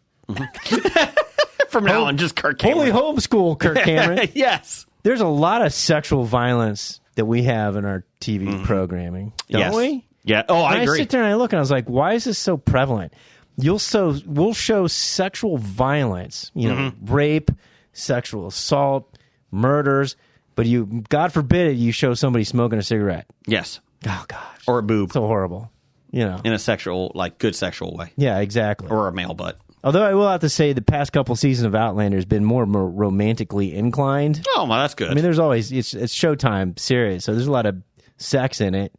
From now on, just Kirk Holy Cameron. homeschool, Kirk Cameron. Yes. There's a lot of sexual violence that we have in our TV programming, don't Yes. we? Yeah. Oh, I And agree. I sit there and I look and I was like, why is this so prevalent? We'll show sexual violence, rape, sexual assault, murders, but God forbid it, you show somebody smoking a cigarette. Yes. Oh gosh, Or a boob so horrible. in a sexual, like good sexual way, Yeah, exactly. or a male butt. Although I will have to say, the past couple seasons of Outlander has been more romantically inclined. Oh, well, that's good. I mean, there's always it's Showtime series, so there's a lot of sex in it.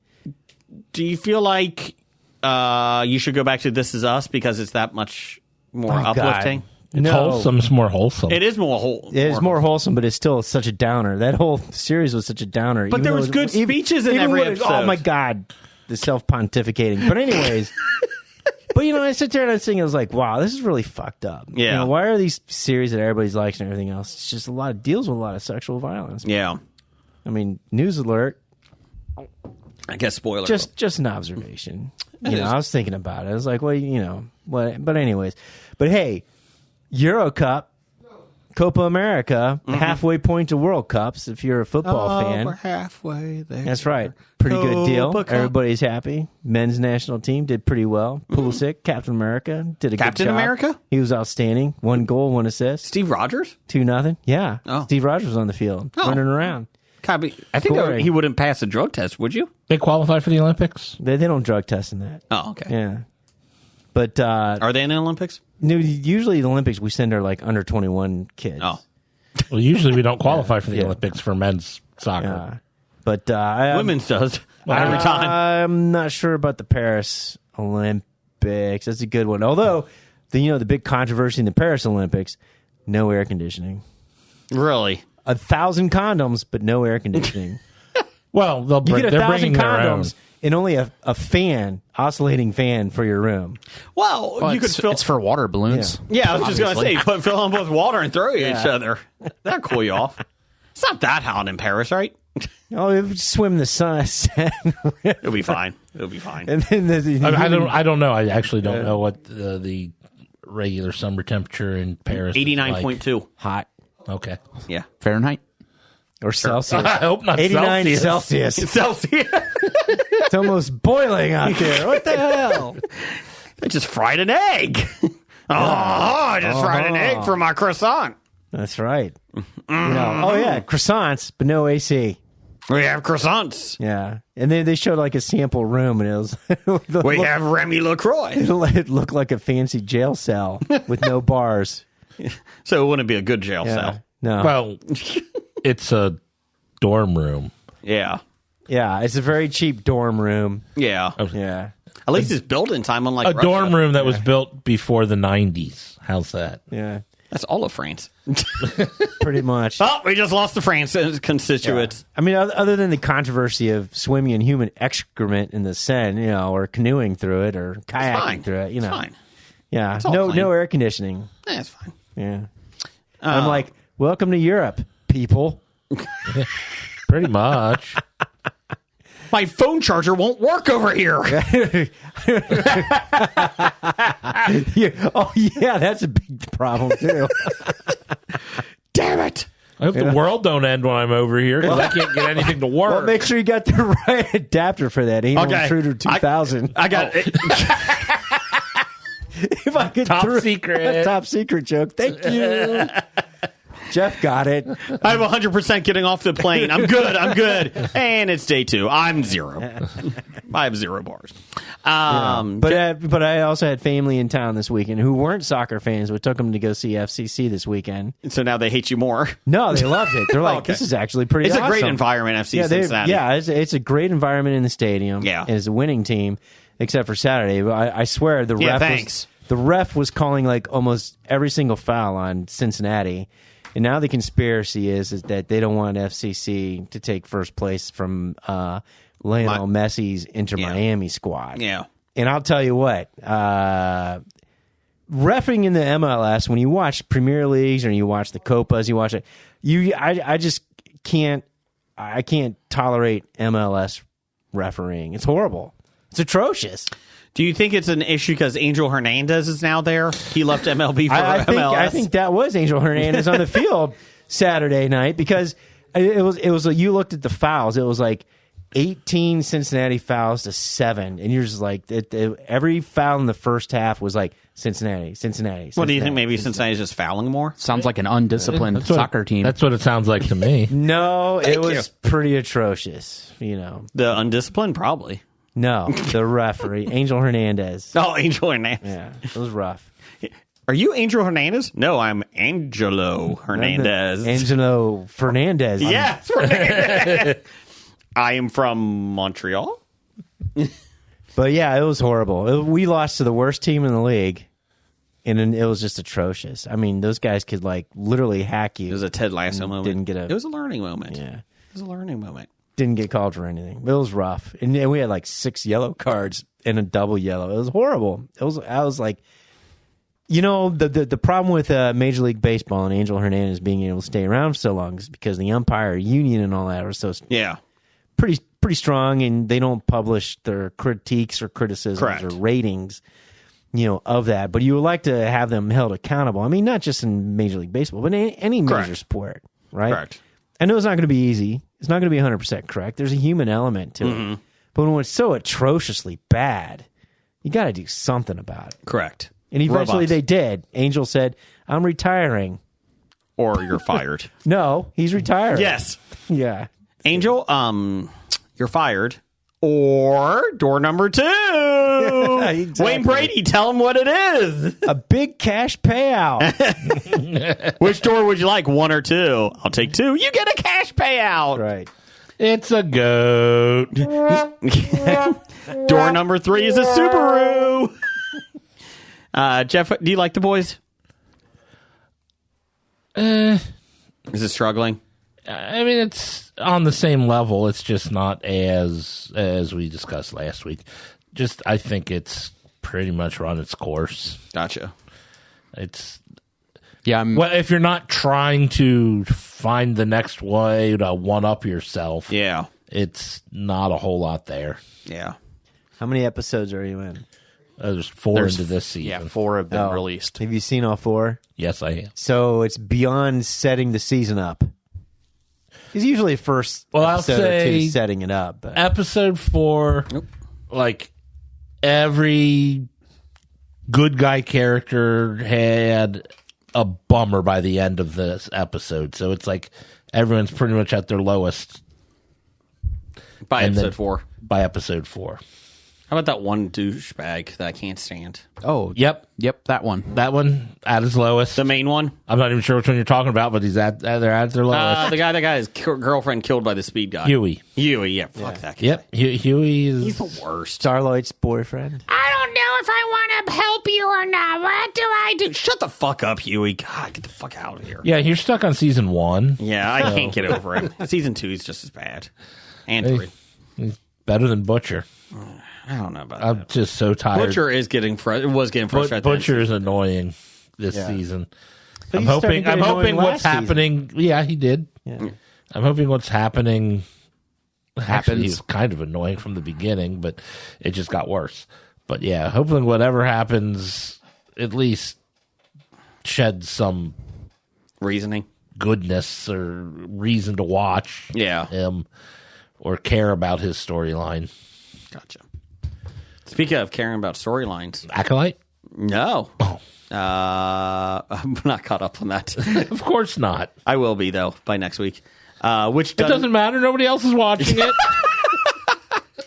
Do you feel like you should go back to This Is Us because it's that much more Oh, God. uplifting? It's wholesome. It's more wholesome. It is more whole. It is more wholesome, but it's still such a downer. That whole series was such a downer. But even there though was it good speeches in even every when it- Oh episode. my God, the self pontificating. But anyways, but I sit there and I think I was like, wow, this is really fucked up. Yeah. Why are these series that everybody's likes and everything else? It's just a lot of deals with a lot of sexual violence. Yeah. I mean, news alert. I guess spoiler. Just an observation. is. I was thinking about it. I was like, well, what? But anyways, but hey, Euro Cup, Copa America, halfway point to World Cups. If you're a football fan, we're halfway there. that's right. Pretty good deal. Copa Cup. Everybody's happy. Men's national team did pretty well. Pulisic, Captain America, did a Captain good job. America? He was outstanding. 1 goal, 1 assist, Steve Rogers? 2-0. Yeah, Oh. Steve Rogers was on the field Oh. running around. I think Scoring. he wouldn't pass a drug test, would you? They qualify for the Olympics. They don't drug test in that. Oh, okay. Yeah, but Are they in the Olympics? usually the Olympics we send our like under 21 kids. Oh. Well, usually we don't qualify for the Yeah. Olympics for men's soccer. Yeah. But Women's does. Every time. I'm not sure about the Paris Olympics. Olympics. That's a good one. Although, the big controversy in the Paris Olympics, no air conditioning. Really? 1,000 condoms, but no air conditioning. Well, You get they're 1,000 bringing their own. condoms and only a oscillating fan for your room. Well, you could fill. It's for water balloons. Yeah, I was just going to Obviously. say, fill them with water and throw you at each other. That'll cool you off. It's not that hot in Paris, right? Oh, it would swim in the sun. It'll be fine. It'll be fine. And then I don't know. I actually don't know what the regular summer temperature in Paris is 89.2. hot like. Okay. Yeah. Fahrenheit. or Celsius. I hope not 89 Celsius. Celsius. Celsius. It's almost boiling out there. What the hell? I just fried an egg. I just fried an egg for my croissant. That's right. Oh yeah, croissants, but no AC. We have croissants. Yeah, and then they showed like a sample room, and it was We have Remy LaCroix. it looked like a fancy jail cell with no bars. So it wouldn't be a good jail Yeah, cell. no, Well, it's a dorm room. Yeah. yeah, it's a very cheap dorm room. Yeah. Yeah, At least it's building time, unlike A Russia. dorm room that was built before the 90s. How's that? yeah, That's all of France. pretty much. Oh, we just lost the France constituents. I mean, other than the controversy of swimming in human excrement in the Seine, or canoeing through it, or kayaking Fine. through it, It's fine. yeah, all no fine. air conditioning. That's fine. Yeah, I'm like, welcome to Europe, people. Pretty much. My phone charger won't work over here. Yeah. Oh yeah, that's a big problem too. Damn it. I hope the world don't end when I'm over here because I can't get anything to work. Well, make sure you got the right adapter for that. Anal Okay. Intruder 2000. I got it. If I could Top secret. top secret joke. Thank you. Jeff got it. I have 100% getting off the plane. I'm good. I'm good. And it's day 2. I'm 0. I have 0 bars. But I also had family in town this weekend who weren't soccer fans, but took them to go see FCC this weekend. So now they hate you more. No, they loved it. They're like, Okay. this is actually pretty It's awesome. a great environment, FC Cincinnati. it's a great environment in the stadium. Yeah. And it's a winning team, except for Saturday. But I swear the Yeah, ref thanks. the ref was calling like almost every single foul on Cincinnati. And now the conspiracy is that they don't want FCC to take first place from Lionel Messi's Inter Miami squad. Yeah. And I'll tell you what, reffing in the MLS, when you watch Premier Leagues or you watch the Copas, you watch it, I just can't tolerate MLS refereeing. It's horrible. It's atrocious. Do you think it's an issue because Angel Hernandez is now there? He left MLB for MLS. I think that was Angel Hernandez on the field Saturday night because it was you looked at the fouls. It was like 18 Cincinnati fouls to 7, and you're just like every foul in the first half was like Cincinnati. What do you think? Maybe Cincinnati's just fouling more? Sounds like an undisciplined soccer team. That's what it sounds like to me. No, it was you. pretty atrocious. The undisciplined? Probably. No, the referee, Angel Hernandez. Oh, Angel Hernandez. Yeah, it was rough. Are you Angel Hernandez? No, I'm Angelo Hernandez. Angelo Fernandez. Yes, Hernandez. I am from Montreal. But yeah, it was horrible. We lost to the worst team in the league, and it was just atrocious. I mean, those guys could like literally hack you. It was a Ted Lasso moment. It was a learning moment. Yeah. It was a learning moment. Didn't get called for anything. It was rough, and we had like 6 yellow cards and a double yellow. It was horrible. I was like, the problem with Major League Baseball and Angel Hernandez being able to stay around for so long is because the umpire union and all that are so Yeah. pretty strong, and they don't publish their critiques or criticisms Correct. or ratings, of that. But you would like to have them held accountable. I mean, not just in Major League Baseball, but in any major Correct. sport, right? Correct. I know it's not going to be easy. It's not going to be 100% correct. There's a human element to it. But when it's so atrociously bad, you got to do something about it. Correct. And eventually Robots. they did. Angel said, I'm retiring. Or you're fired. No, he's retiring. Yes. Yeah. Angel, you're fired. Or door number 2. Exactly. Wayne Brady, tell him what it is. A big cash payout. Which door would you like, 1 or 2? I'll take 2. You get a cash payout. Right. It's a goat. Door number 3 is a Subaru. Jeff, do you like The Boys? Is it struggling? I mean, it's on the same level. It's just not as we discussed last week. Just, I think it's pretty much run its course. Gotcha. It's Yeah, if you're not trying to find the next way to one up yourself, Yeah. it's not a whole lot there. Yeah. How many episodes are you in? There's 4 into this season. Yeah, 4 have been Oh. released. Have you seen all 4? Yes, I am. So it's beyond setting the season up. It's usually first Well, I'll episode or say- two setting it up. But Episode 4, like every good guy character had a bummer by the end of this episode. So it's like everyone's pretty much at their lowest By And episode then- 4. by episode 4. How about that one douchebag that I can't stand? Oh, Yep. that one. That one at his lowest. The main one? I'm not even sure which one you're talking about, but they're at their lowest. The guy that got his girlfriend killed by the speed guy. Huey. Huey, yeah. Fuck that guy. Yep. Huey is. He's the worst. Starlight's boyfriend. I don't know if I want to help you or not. What do I do? Shut the fuck up, Huey. God, get the fuck out of here. Yeah, you're stuck on season 1. Yeah, I can't get over him. Season 2 is just as bad. And 3. He's better than Butcher. I don't know about I'm that. just so tired. Butcher is getting frustrated. Butcher is annoying this season. But I'm he started hoping. I'm getting hoping annoying what's last season. happening. Yeah, he did. Yeah. I'm hoping what's happening. Actually, Happens. he was kind of annoying from the beginning, but it just got worse. But yeah, hoping whatever happens, at least shed some Reasoning. goodness or reason to watch Yeah. him or care about his storyline. Gotcha. Speaking of caring about storylines, Acolyte? no. I'm not caught up on that. Of course not. I will be, though, by next week. Which It doesn't matter. Nobody else is watching it.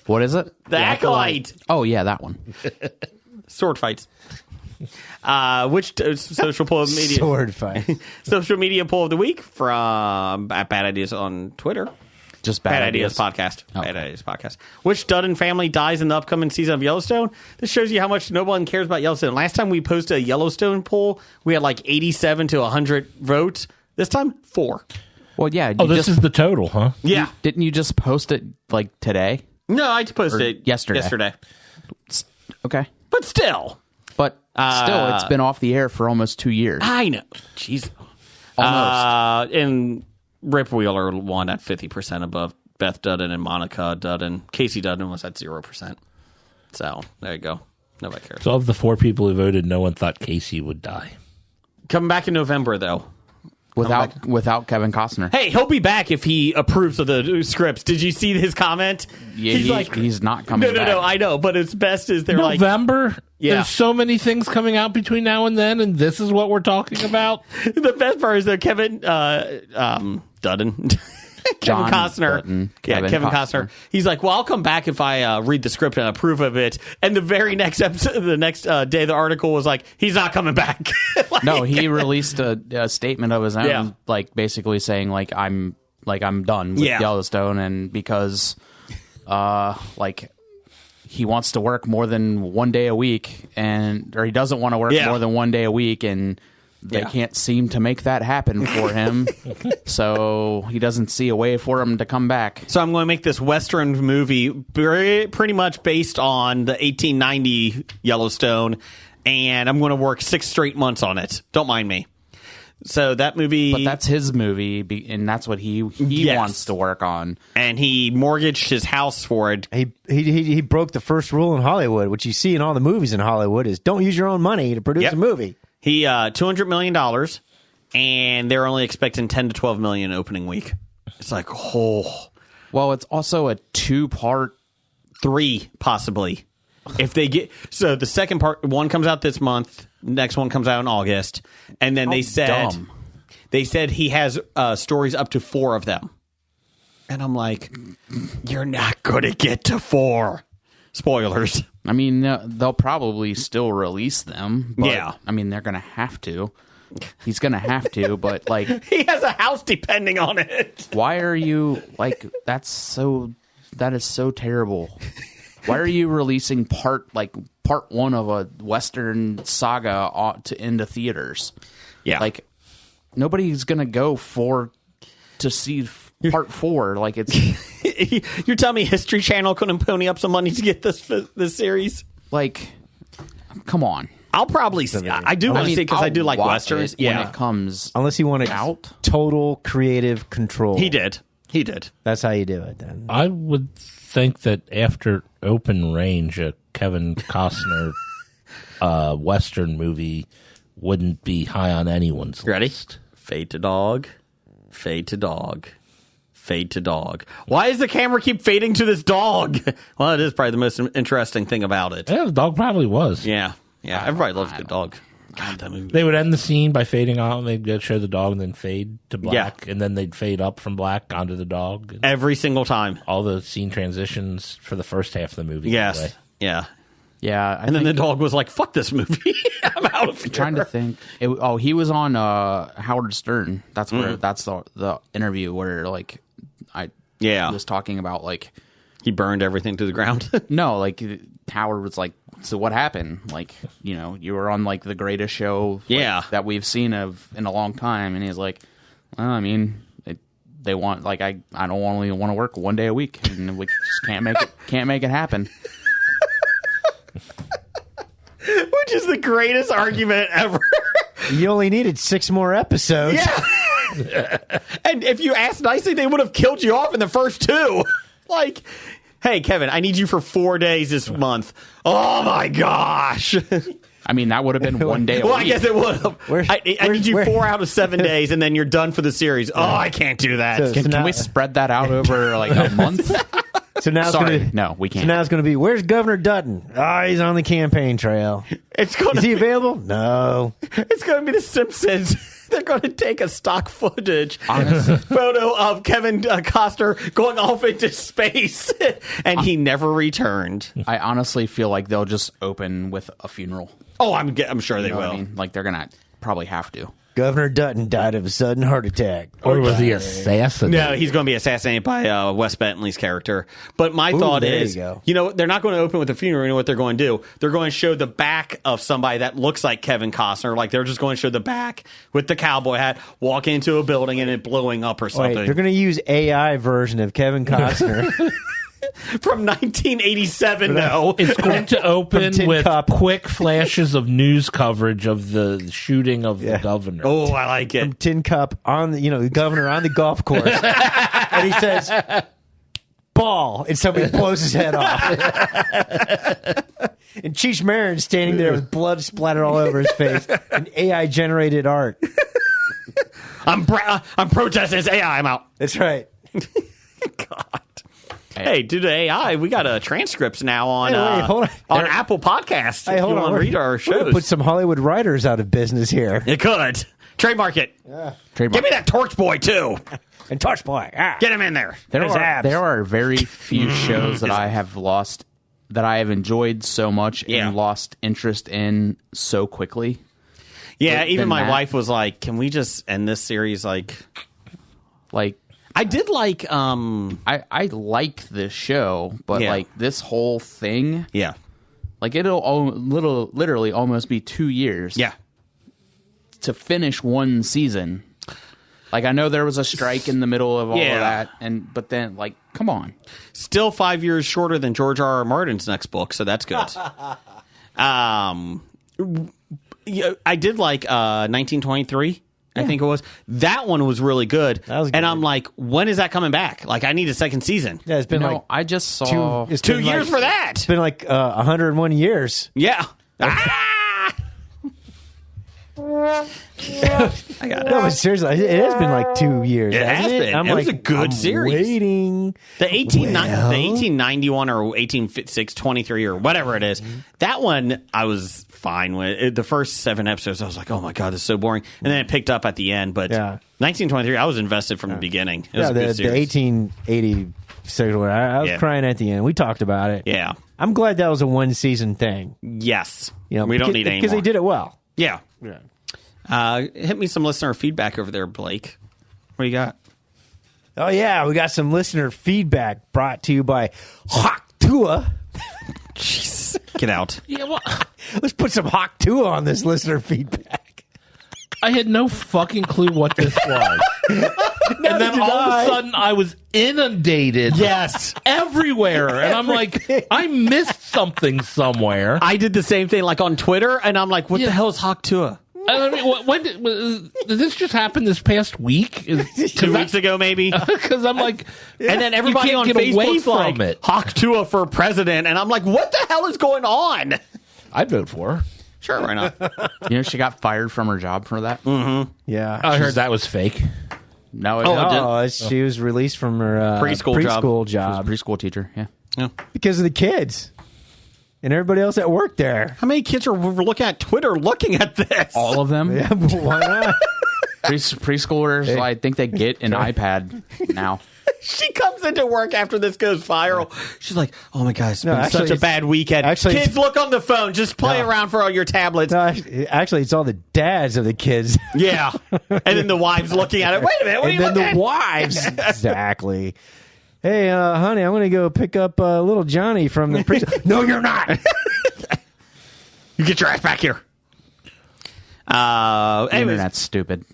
What is it? The Acolyte. Oh, yeah, that one. Sword fights. Social poll of media? Sword fight. Social media poll of the week from at Bad Ideas on Twitter. Just Bad Ideas Podcast. Okay. Bad Ideas Podcast. Which Dutton family dies in the upcoming season of Yellowstone? This shows you how much no one cares about Yellowstone. Last time we posted a Yellowstone poll, we had like 87 to 100 votes. This time, 4. Well, yeah. Oh, you this just, is the total, huh? Yeah. Didn't you just post it like today? No, I posted Or it yesterday. But still. But still, it's been off the air for almost 2 years. I know. Jeez. Almost. And Rip Wheeler won at 50% above Beth Dutton and Monica Dutton. Casey Dutton was at 0%. So, there you go. Nobody cares. So of the 4 people who voted, no one thought Casey would die. Coming back in November, though. without Kevin Costner. Hey, he'll be back if he approves of the scripts. Did you see his comment? Yeah, he's not coming back. No, I know, but it's best is they're like, November? Yeah. There's so many things coming out between now and then, and this is what we're talking about? the best part is that Kevin Dutton. Kevin John Costner. Dutton, Kevin Costner. He's like, well, I'll come back if I read the script and approve of it. And the very next episode, the next day, the article was like, he's not coming back. Like, No, he released a statement of his own, Yeah. like basically saying like I'm done with Yeah. Yellowstone, and because like he wants to work more than 1 day a week, or he doesn't want to work Yeah. more than 1 day a week, and they Yeah. can't seem to make that happen for him. So he doesn't see a way for him to come back. So I'm going to make this Western movie pretty much based on the 1890 Yellowstone, and I'm going to work 6 straight months on it. Don't mind me. So that movie... But that's his movie, and that's what he Yes. wants to work on. and he mortgaged his house for it. He broke the first rule in Hollywood, which you see in all the movies in Hollywood, is don't use your own money to produce Yep. a movie. He $200 million, and they're only expecting 10 to 12 million opening week. It's like, Well, it's also a 2-part. 3 possibly. If they get so, the second part, one comes out this month, next one comes out in August, and then they said dumb. he has stories up to 4 of them, and I'm like, you're not gonna get to 4. Spoilers. I mean, they'll probably still release them. But, Yeah. I mean, they're going to have to. He's going to have to, but, like, He has a house depending on it. why are you, like, that is so terrible. Why are you releasing part part one of a Western saga into theaters. Yeah. Like, nobody's going to go to see part 4. Like, it's... You're telling me History Channel couldn't pony up some money to get this series? Like, come on. I'll probably see. I do want to see it because I do like I'll watch Westerns. it when it comes Unless you want it out. total creative control. He did. That's how you do it then. I would think that after Open Range, a Kevin Costner Western movie wouldn't be high on anyone's Ready? list. Fade to dog. Fade to dog. Fade to dog. Why does the camera keep fading to this dog? Well, it is probably the most interesting thing about it. Yeah, the dog probably was. Yeah. Everybody loves a good dog. God, that movie. They would end the scene by fading out, and they'd go show the dog and then fade to black, and then they'd fade up from black onto the dog. Every single time. All the scene transitions for the first half of the movie. Yes. Anyway. Yeah. Yeah. And then the dog was like, fuck this movie. I'm out of here. I'm trying to think. He was on Howard Stern. That's where that's the interview where like I was talking about like he burned everything to the ground. no, like Howard was like, so what happened? Like, you know, you were on like the greatest show that we've seen in a long time, and he's like, well, I mean, they want like I don't only want to work one day a week, and we just can't make it happen. Which is the greatest argument ever. You only needed 6 more episodes. Yeah. And if you asked nicely, they would have killed you off in the first 2. Like, hey, Kevin, I need you for 4 days this month. Oh, my gosh. I mean, that would have been one day a Well, week. I guess it would have. I need you 4 out of 7 days, and then you're done for the series. Oh, I can't do that. Can we spread that out over like a month? So now No, we can't. So now it's going to be, where's Governor Dutton? He's on the campaign trail. Is he available? No. It's going to be The Simpsons. They're going to take a stock footage photo of Kevin Costner going off into space, and he never returned. I honestly feel like they'll just open with a funeral. Oh, I'm sure they You know will. what I mean? Like, they're going to probably have to. Governor Dutton died of a sudden heart attack. Or was he assassinated? No, he's going to be assassinated by Wes Bentley's character. But my thought there is, you go. you know, they're not going to open with a funeral. You know what they're going to do? They're going to show the back of somebody that looks like Kevin Costner. Like, they're just going to show the back with the cowboy hat, walk into a building and it blowing up or something. Wait, they're going to use AI version of Kevin Costner. From 1987, though. It's going to open Tin with Cup. quick flashes of news coverage of the shooting of the governor. Oh, I like it. Tin Cup on the governor on the golf course. And he says, ball. And somebody blows his head off. And Cheech Marin standing there with blood splattered all over his face. And AI generated art. I'm protesting. It's AI. I'm out. That's right. God. Hey, due to AI, we got transcripts now on Hey, wait, hold on. Apple Podcasts. Hey, if hold you on. want to read our We're shows. gonna put some Hollywood writers out of business here. You could. Trademark it. Give me that Torch Boy, too. And Torch Boy. Get him in there. There His are abs. there are very few shows that I have lost that I have enjoyed so much Yeah. and lost interest in so quickly. Yeah, Than even my that. wife was like, can we just end this series? Like, I did like, I like this show, but Yeah. like this whole thing, yeah. like it'll literally almost be 2 years. Yeah. To finish one season. Like, I know there was a strike in the middle of all Yeah. of that, but then, like, come on. Still 5 years shorter than George R. R. Martin's next book, so that's good. Yeah, I did like 1923. I think it was. That one was really good. That was good. And I'm like, when is that coming back? Like, I need a second season. Yeah, it's been No, like I just saw. it's 2 been years like- for that. It's been like 101 years. Yeah. Ah! I got it. No, but seriously, it has been like 2 years. It hasn't has been. I'm It was like, a good I'm series. Waiting. The 1891 or 1823 or whatever it is, that one I was fine with. The first 7 episodes, I was like, oh my God, this is so boring. And then it picked up at the end. But Yeah. 1923, I was invested from the beginning. It was Yeah, a good the series. 1880 series. I was Yeah. crying at the end. We talked about it. Yeah. I'm glad that was a one season thing. Yes. You know, we don't need any because more. they did it well. Yeah. Yeah. Hit me some listener feedback over there, Blake. What do you got? Oh yeah, we got some listener feedback brought to you by Hawk Tua. Jeez. Get out. Yeah, well, Let's put some Hawk 2 on this listener feedback. I had no fucking clue what this was. And then all of a sudden, I was inundated. Yes. Everywhere. And I'm like, I missed something somewhere. I did the same thing, like on Twitter, and I'm like, what the hell is Hawk Tua? I mean, when did this just happen this past week? 2 weeks ago, maybe? Because I'm like, And then everybody you on can't get away Facebook's from like, it. Hawk Tua for president, and I'm like, what the hell is going on? I'd vote for her. Sure, why not? You know, she got fired from her job for that. Yeah. I heard that was fake. No, She was released from her Preschool job. job preschool teacher. Yeah. because of the kids and everybody else that worked there. How many kids are looking at Twitter looking at this? All of them. Yeah, but why not? Preschoolers, I think they get an iPad now. She comes into work after this goes viral. She's like, oh my God, it's been actually, such a bad weekend. actually, Kids, look on the phone. Just play around for all your tablets. No, actually, it's all the dads of the kids. Yeah. And then the wives looking at it. Wait a minute. What are And you then looking the at? wives. Exactly. Hey, honey, I'm going to go pick up little Johnny from the preschool. No, you're not. You get your ass back here. The Anyways, internet's stupid.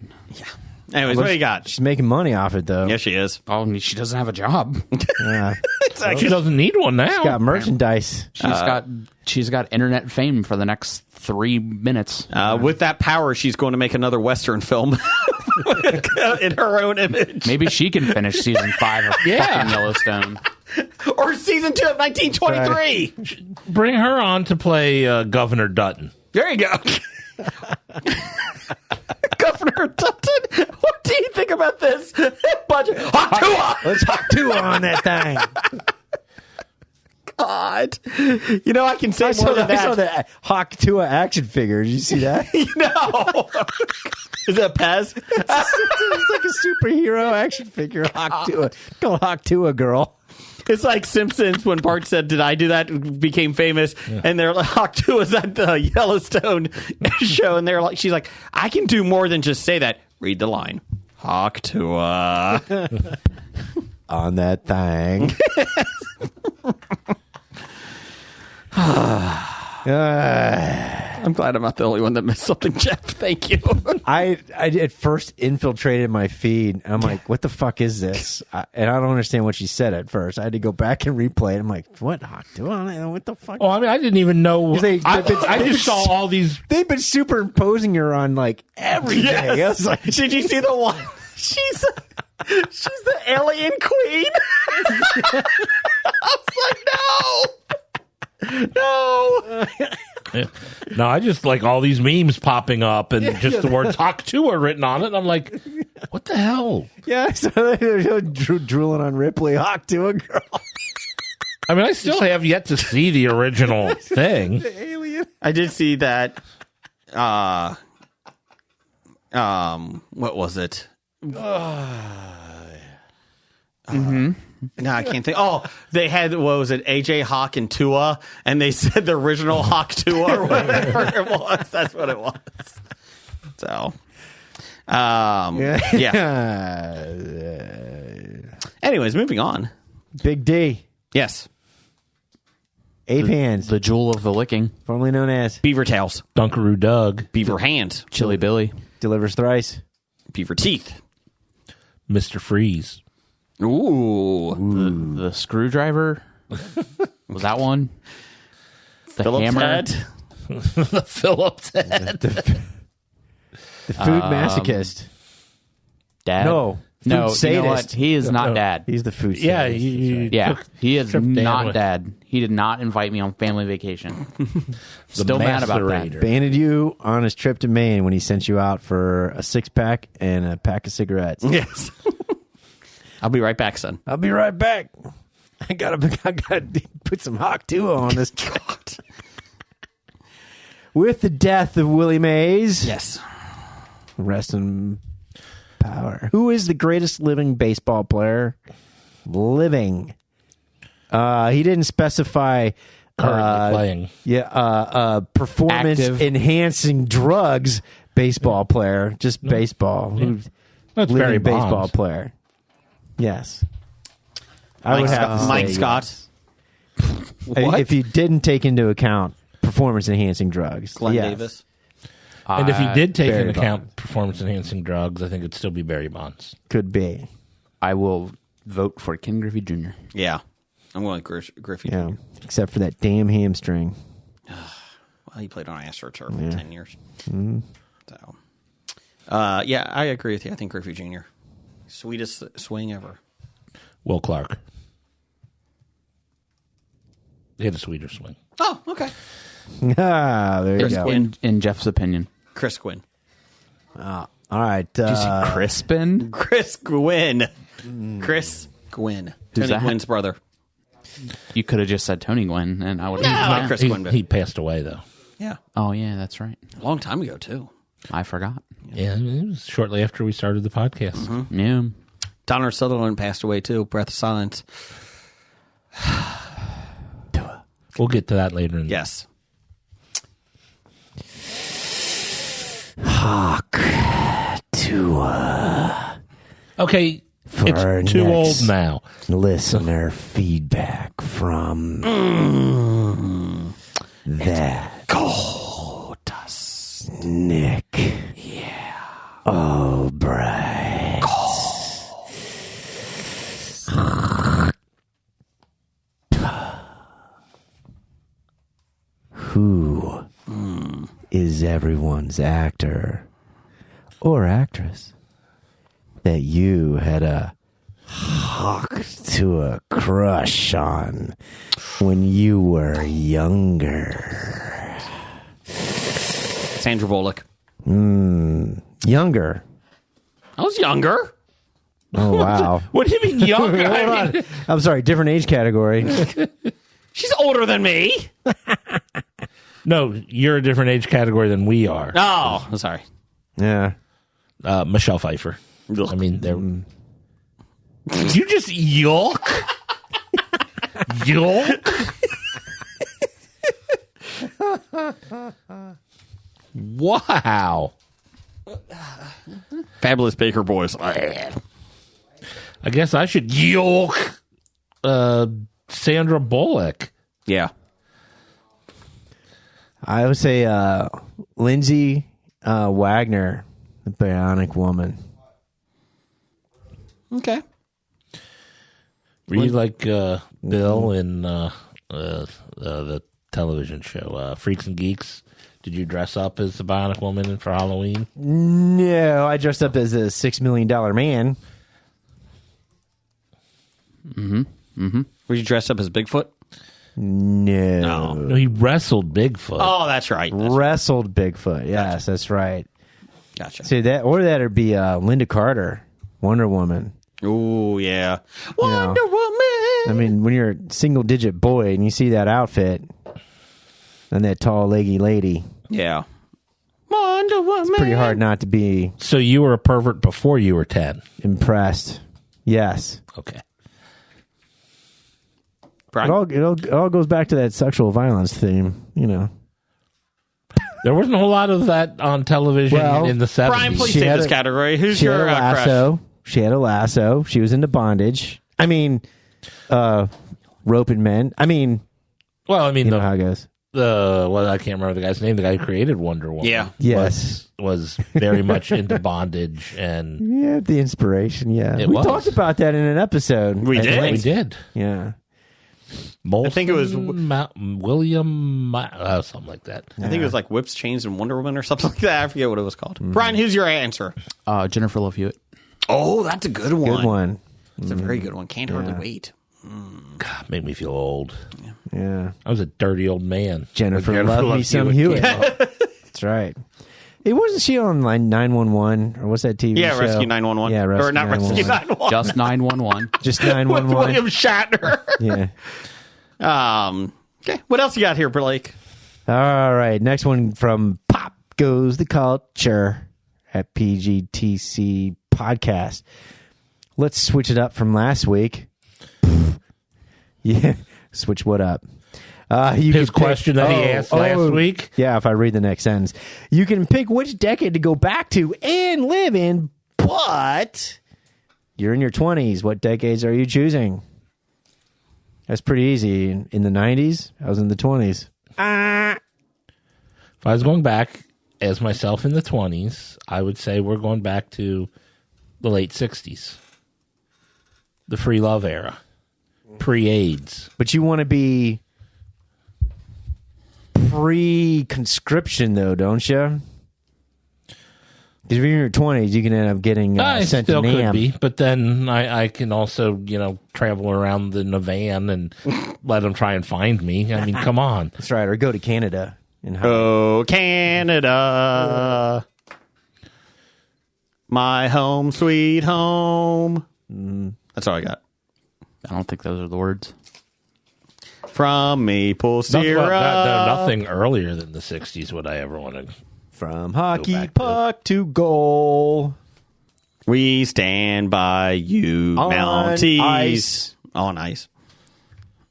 what do you got? She's making money off it, though. Yes, she is. Oh, she doesn't have a job. Yeah. She doesn't need one now. Got merchandise. She's got internet fame for the next 3 minutes. With that power, she's going to make another Western film in her own image. Maybe she can finish season 5 of fucking Yellowstone. Or season 2 of 1923. Bring her on to play Governor Dutton. There you go. Governor Dutton, what do you think about this budget? Hawk Tua! Let's Hawk 2 on that thing. God. You know, I can say more than I saw that. the Hawk 2 action figure. Did you see that? No. Is that Pez? It's like a superhero action figure. Hawk 2. Called Hawk 2 girl. It's like Simpsons when Bart said, "Did I do that?" Became famous, and they're like, "Hawk 2 was at the Yellowstone show," and they're like, "She's like, I can do more than just say that. Read the line, Hawk 2 On that thing. I'm glad I'm not the only one that missed something, Jeff. Thank you. I at first infiltrated my feed. I'm like, what the fuck is this? And I don't understand what she said at first. I had to go back and replay it. I'm like, what? Hawk 2? What the fuck? Oh, I mean, I didn't even know. I just saw all these. They've been superimposing her on like every day. I was like, Did you see the one? She's the alien queen. I was like, no. No, I just like all these memes popping up and just the words Hawk 2 are written on it. And I'm like, what the hell? yeah, so they're drooling on Ripley. Hawk 2 girl. I mean, I still have yet to see the original thing. Alien. I did see that. What was it? No, I can't think. Oh, they had, what was it, AJ Hawk and Tua, and they said the original Hawk Tua or whatever it was. That's what it was. So, yeah. Anyways, moving on. Big D. Yes, Ape Hands. The Jewel of the Licking. Formerly known as Beaver Tails, Dunkaroo Doug, Beaver Hand, Chili Billy. Delivers Thrice. Beaver Teeth. Mr. Freeze. Ooh. The Screwdriver. Was that one? The Phillips Hammer. Head. The Phillips head. The food masochist. Dad. No. No, Food you know what? sadist. He is not dad. He's the food Yeah, sadist. Yeah, he is tripped Dan not with- dad. He did not invite me on family vacation. Still mad about that. Macerator. Banded you on his trip to Maine when he sent you out for a 6-pack and a pack of cigarettes. Yes. I'll be right back, son. I'll be right back. I gotta put some Hawk 2 on this. With the death of Willie Mays. Yes. Rest in power. Who is the greatest living baseball player? Living. He didn't specify Currently playing. performance Active. enhancing drugs baseball player. Just baseball. Who's That's living Barry baseball Bonds. player. Yes. I would have to say Mike yes. Scott. What? If you didn't take into account performance-enhancing drugs. Glenn yes. Davis. And if he did take Barry into account performance-enhancing drugs, I think it'd still be Barry Bonds. Could be. I will vote for Ken Griffey Jr. Yeah. I'm going with Griffey. Yeah. Except for that damn hamstring. Well, he played on AstroTurf for 10 years. Mm-hmm. So, yeah, I agree with you. I think Griffey Jr. Sweetest swing ever. Will Clark. He had a sweeter swing. Oh, okay. There you Chris go. Quinn. In Jeff's opinion. Chris Quinn. All right. Did you say Crispin? Chris Gwynn. Chris Gwynn. Who's Tony that? Gwynn's brother. You could have just said Tony Gwynn, and I would No, have. Chris He, Gwynn. he passed away, though. Yeah. Oh, yeah, that's right. A long time ago, too. I forgot. Yeah, it was shortly after we started the podcast. Mm-hmm. Yeah. Donner Sutherland passed away, too. Breath of Silence. We'll get to that later. Yes. Okay, For our it's too next- old now. Listener feedback from that Nick. Yeah. Albright. Who is everyone's actor or actress that you had a hawk to a crush on when you were younger? Sandra Bullock. Younger. I was younger. Oh, wow. What do you mean young? I mean, I'm sorry, different age category. She's older than me. no, you're a different age category than we are. Oh, I'm sorry. Yeah. Michelle Pfeiffer. Ugh. I mean, they're. You just yolk? Yolk? Wow. Fabulous Baker Boys. I guess I should yolk Sandra Bullock. Yeah. I would say Lindsay Wagner, the Bionic Woman. Okay. Were you like Bill in the television show Freaks and Geeks? Did you dress up as the Bionic Woman for Halloween? No, I dressed up as a $6 million man. Were you dressed up as Bigfoot? No. No, he wrestled Bigfoot. Oh, that's right. Wrestled Bigfoot. Yes, that's right. Gotcha. See that, or that would be Linda Carter, Wonder Woman. Oh, yeah. Wonder Woman. I mean, when you're a single-digit boy and you see that outfit and that tall, leggy lady, Yeah. Wonder Woman. pretty hard not to be So you were a pervert before you were 10. impressed. Yes. Okay. Brian? It all goes back to that sexual violence theme, you know. There wasn't a whole lot of that on television Well, in the 70s. Brian, please She say had this a- category. Who's She had your a crush? lasso. She had a lasso. She was into bondage. I mean, roping men. I mean, Well, I mean, you know how it goes. I can't remember the guy's name. The guy who created Wonder Woman. Yeah. Yes. Was very much into bondage, and Yeah, the inspiration. Yeah, It we was. talked about that in an episode. We I did? think. we did. Yeah, Molson, I think it was- William, something like that. I think it was like Whips, Chains, and Wonder Woman or something like that. I forget what it was called. Brian, who's your answer? Jennifer Love Hewitt. Oh, that's a good one. good one. It's a very good one. Can't hardly wait. God, made me feel old. Yeah, I was a dirty old man. Jennifer When loved me Love some Hewitt Hewitt. came out. That's right. It wasn't she on line 911 or what's that TV Yeah, show? Rescue 911. Yeah, Rescue or not 911. Rescue 911. Just 911. Just With 911. William Shatner. Yeah. Okay. What else you got here, Blake? All right. Next one from Pop Goes the Culture at PGTC Podcast. Let's switch it up from last week. Yeah. Switch what up? You His can pick- question that he asked last week? Yeah, if I read the next sentence. You can pick which decade to go back to and live in, but you're in your 20s. What decades are you choosing? That's pretty easy. In the 90s, I was in the 20s. If I was going back as myself in the 20s, I would say we're going back to the late 60s. The free love era. Pre-AIDS. But you want to be pre-conscription, though, don't you? Because if you're in your 20s, you can end up getting I sent still to could NAM. be, but then I can also, travel around in a van and let them try and find me. I mean, come on. That's right, or go to Canada. And hide. Oh, Canada. My home, sweet home. That's all I got. I don't think those are the words. From maple syrup. Nothing earlier than the 60s would I ever want to. From hockey back puck to goal. We stand by you, On Mounties. ice. On ice.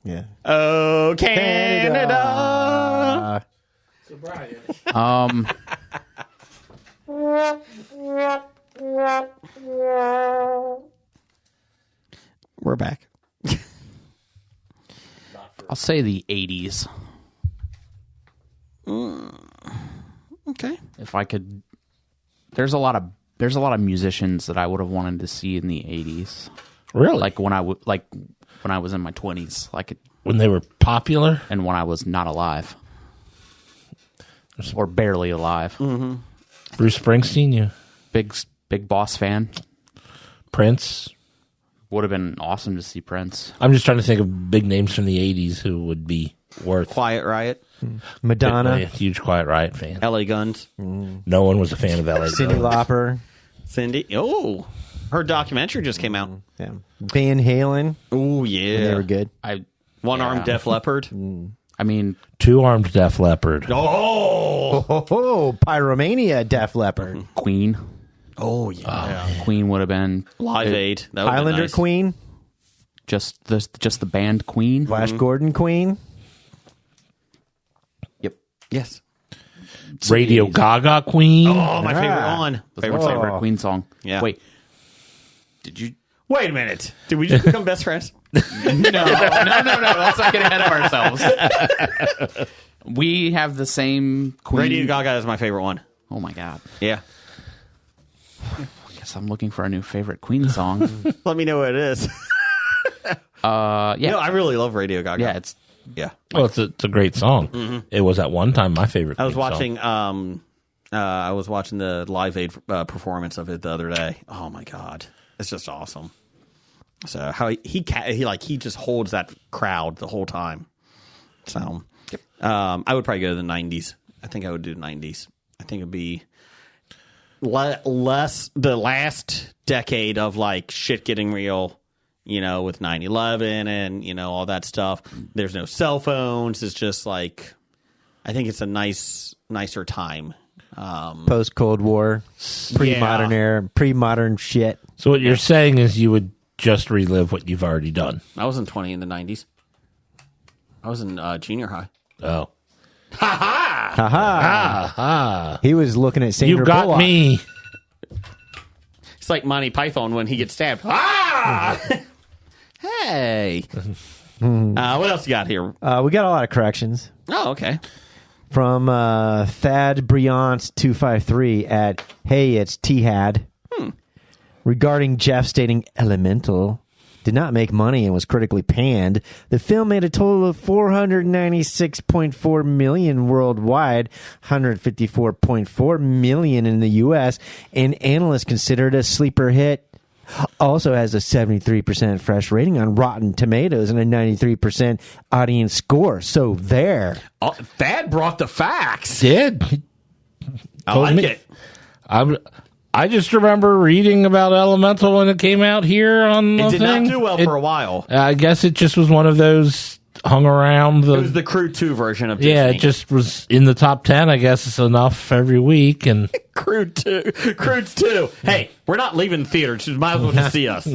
Yeah. Oh, Canada. We're back. I'll say the 80s. Okay. If I could, there's a lot of musicians that I would have wanted to see in the 80s. Really? Like when I was in my 20s, When they were popular? and when I was not alive. Or barely alive. Bruce Springsteen, you. Big Boss fan. Prince. Would have been awesome to see Prince. I'm just trying to think of big names from the 80s who would be worth. Quiet Riot. Madonna. A huge Quiet Riot fan. LA Guns. No one was a fan of LA. Cyndi Lauper. Cindy. Oh, her documentary just came out. Yeah. Van Halen. Oh, yeah. They were good. One-armed Def Leppard. I mean, Two-armed Def Leppard. Oh, Pyromania, Def Leppard. Queen. Oh, yeah. Queen would have been Live Aid. That would've been Highlander nice. Queen. just the band Queen. Flash Gordon Queen. Yep. Yes. Radio Gaga Queen. Oh, my favorite one. That's my favorite Queen song. Yeah. Wait. Did you? Wait a minute. Did we just become best friends? No. Let's not get ahead of ourselves. We have the same Queen. Radio Gaga is my favorite one. Oh my god. Yeah. I guess I'm looking for a new favorite Queen song. Let me know what it is. Yeah. No, I really love Radio Gaga. Yeah, it's Yeah. Well, it's a great song. It was at one time my favorite. I was Queen song. watching I was watching the Live Aid performance of it the other day. Oh my god. It's just awesome. So how he just holds that crowd the whole time. So I would probably go to the 90s. I think I would do 90s. I think it'd be less the last decade of like shit getting real, with 9/11 and all that stuff. There's no cell phones. It's just like I think it's a nicer time. Post Cold War, pre-modern era, pre-modern shit. So what you're saying is you would just relive what you've already done. I wasn't 20 in the 90s. I was in junior high. Oh. Haha. He was looking at Sandra You got Bullock. me. It's like Monty Python when he gets stabbed. Ah! Hey. What else you got here? We got a lot of corrections Oh, okay. from Thad Briant 253 at Hey, it's T-Had. Regarding Jeff stating Elemental did not make money and was critically panned, the film made a total of $496.4 million worldwide, $154.4 million in the U.S., and analysts consider it a sleeper hit. Also has a 73% fresh rating on Rotten Tomatoes and a 93% audience score. So there. Oh, Thad brought the facts. Did. I Told like me. it. I just remember reading about Elemental when it came out here on the It did thing. not do well for a while. I guess it just was one of those hung around. It was the Crew 2 version of Disney. Yeah, it just was in the top 10. I guess it's enough every week. And Crew 2. Crew 2. Hey, we're not leaving the theater. You might as well just see us.